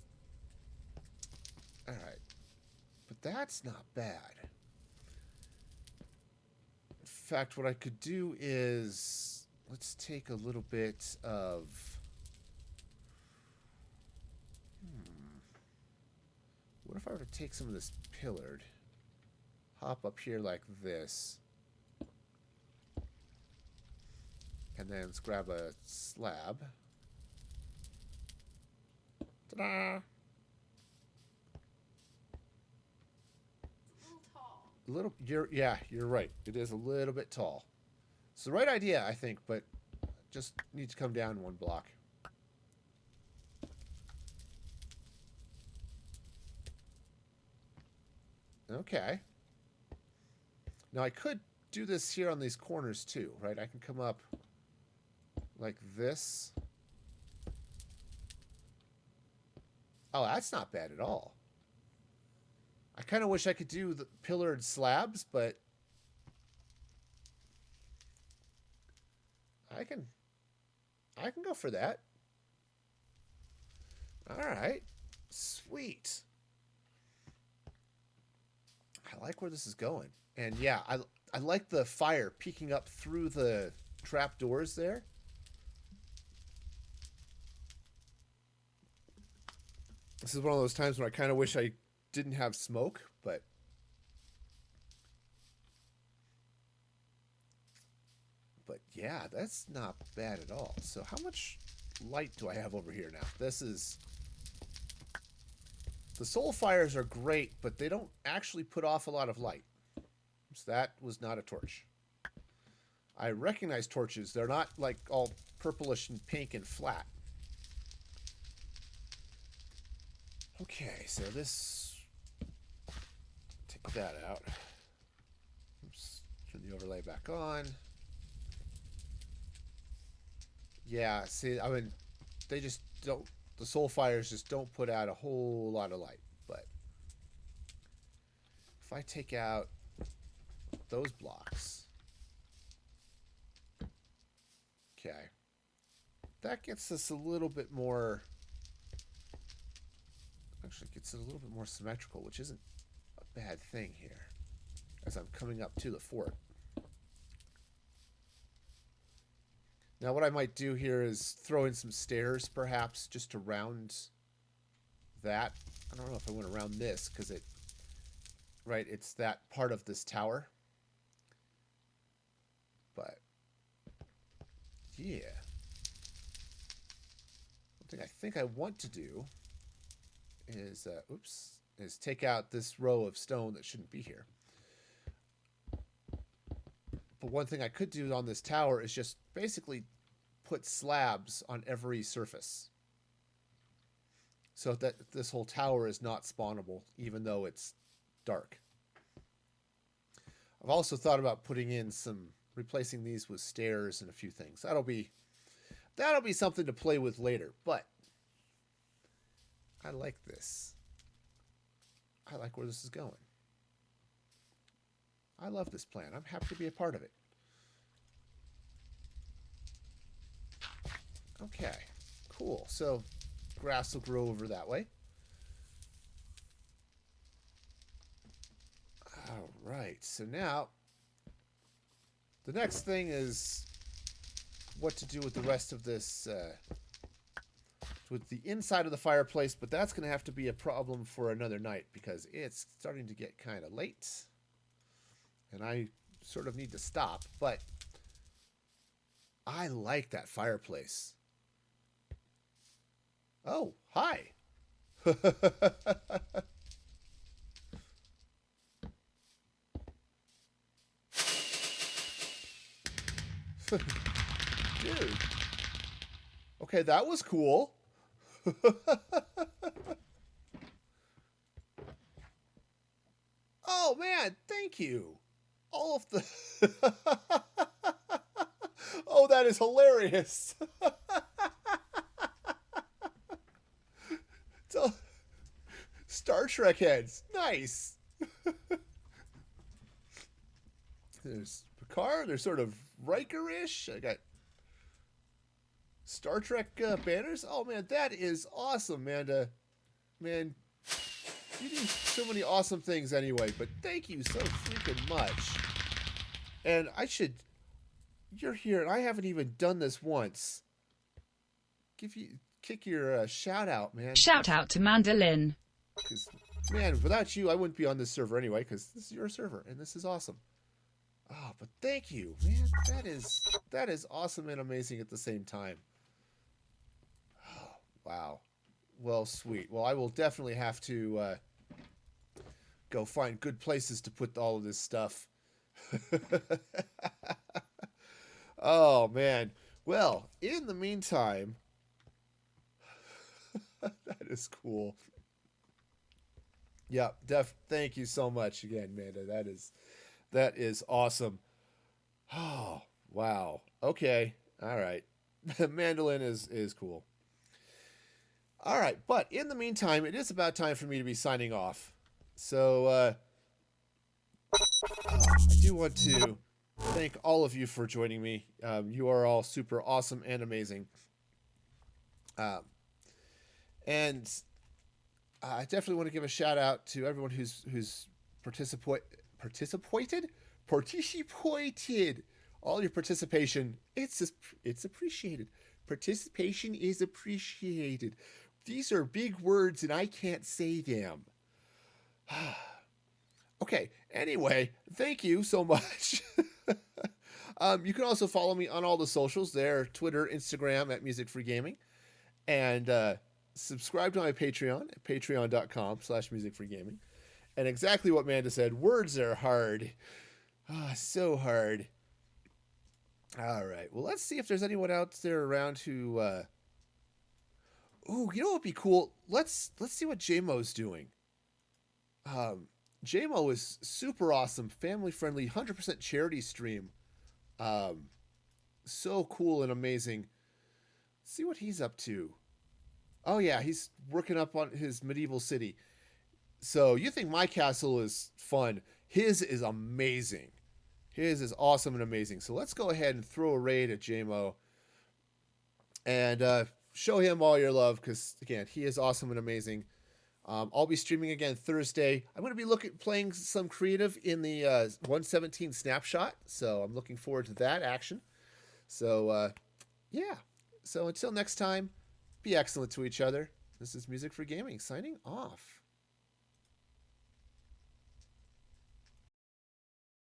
alright. But that's not bad. In fact, what I could do is... Let's take a little bit of... What if I were to take some of this pillared? Hop up here like this. And then let's grab a slab. Ta-da! A little, you're right. It is a little bit tall. It's the right idea, I think, but just needs to come down one block. Okay. Now I could do this here on these corners too, right? I can come up like this. Oh, that's not bad at all. I kind of wish I could do the pillared slabs, but I can go for that. All right. Sweet. I like where this is going. And yeah, I like the fire peeking up through the trap doors there. This is one of those times when I kind of wish I didn't have smoke, but yeah, that's not bad at all. So how much light do I have over here now? This is... The soul fires are great, but they don't actually put off a lot of light. So that was not a torch. I recognize torches. They're not like all purplish and pink and flat. Okay, so this... Take that out. Oops. Turn the overlay back on. Yeah, see, I mean, they just don't... The soul fires just don't put out a whole lot of light. But if I take out those blocks... Okay. That gets us a little bit more... Actually gets it a little bit more symmetrical, which isn't a bad thing here as I'm coming up to the fort. Now what I might do here is throw in some stairs perhaps just to round that. I don't know if I want to round this because it, right, it's that part of this tower. But yeah. One thing I think I want to do is, is take out this row of stone that shouldn't be here. But one thing I could do on this tower is just basically put slabs on every surface. So that this whole tower is not spawnable, even though it's dark. I've also thought about putting in replacing these with stairs and a few things. That'll be something to play with later, but I like this. I like where this is going. I love this plan. I'm happy to be a part of it. Okay, cool. So grass will grow over that way. All right, so now the next thing is what to do with the rest of this, with the inside of the fireplace, but that's going to have to be a problem for another night because it's starting to get kind of late and I sort of need to stop, but I like that fireplace. Oh, hi. Dude. Okay, that was cool. Oh, man, thank you. All of the... Oh, that is hilarious. So, Star Trek heads. Nice. There's Picard. There's sort of Riker-ish. I got Star Trek banners. Oh, man, that is awesome, Manda. Man, you do so many awesome things anyway, but thank you so freaking much. And you're here, and I haven't even done this once. Kick your shout out, man. Shout out to MandaLin. Because, man, without you, I wouldn't be on this server anyway, because this is your server, and this is awesome. Oh, but thank you, man. That is awesome and amazing at the same time. Oh, wow. Well, sweet. Well, I will definitely have to go find good places to put all of this stuff. Oh, man. Well, in the meantime... That is cool. Yeah, thank you so much again, Amanda. That is awesome. Oh, wow. Okay. All right. MandaLin is cool. All right, but in the meantime, it is about time for me to be signing off. So I do want to thank all of you for joining me. You are all super awesome and amazing. And I definitely want to give a shout out to everyone who's participated. All your participation, it's appreciated. Participation is appreciated. These are big words and I can't say them. Okay, anyway, thank you so much. You can also follow me on all the socials there, Twitter, Instagram at Music for Gaming. And subscribe to my Patreon at patreon.com/musicforgaming. And exactly what Manda said, words are hard. So hard. All right, well, let's see if there's anyone out there around who... Ooh, you know what would be cool? Let's see what JMO's doing. JMO is super awesome, family-friendly, 100% charity stream. So cool and amazing. Let's see what he's up to. Oh yeah, he's working up on his medieval city. So you think my castle is fun. His is amazing. His is awesome and amazing. So let's go ahead and throw a raid at JMO. And show him all your love because, again, he is awesome and amazing. I'll be streaming again Thursday. I'm going to be playing some creative in the 117 snapshot. So I'm looking forward to that action. So, yeah. So until next time, be excellent to each other. This is Music for Gaming signing off.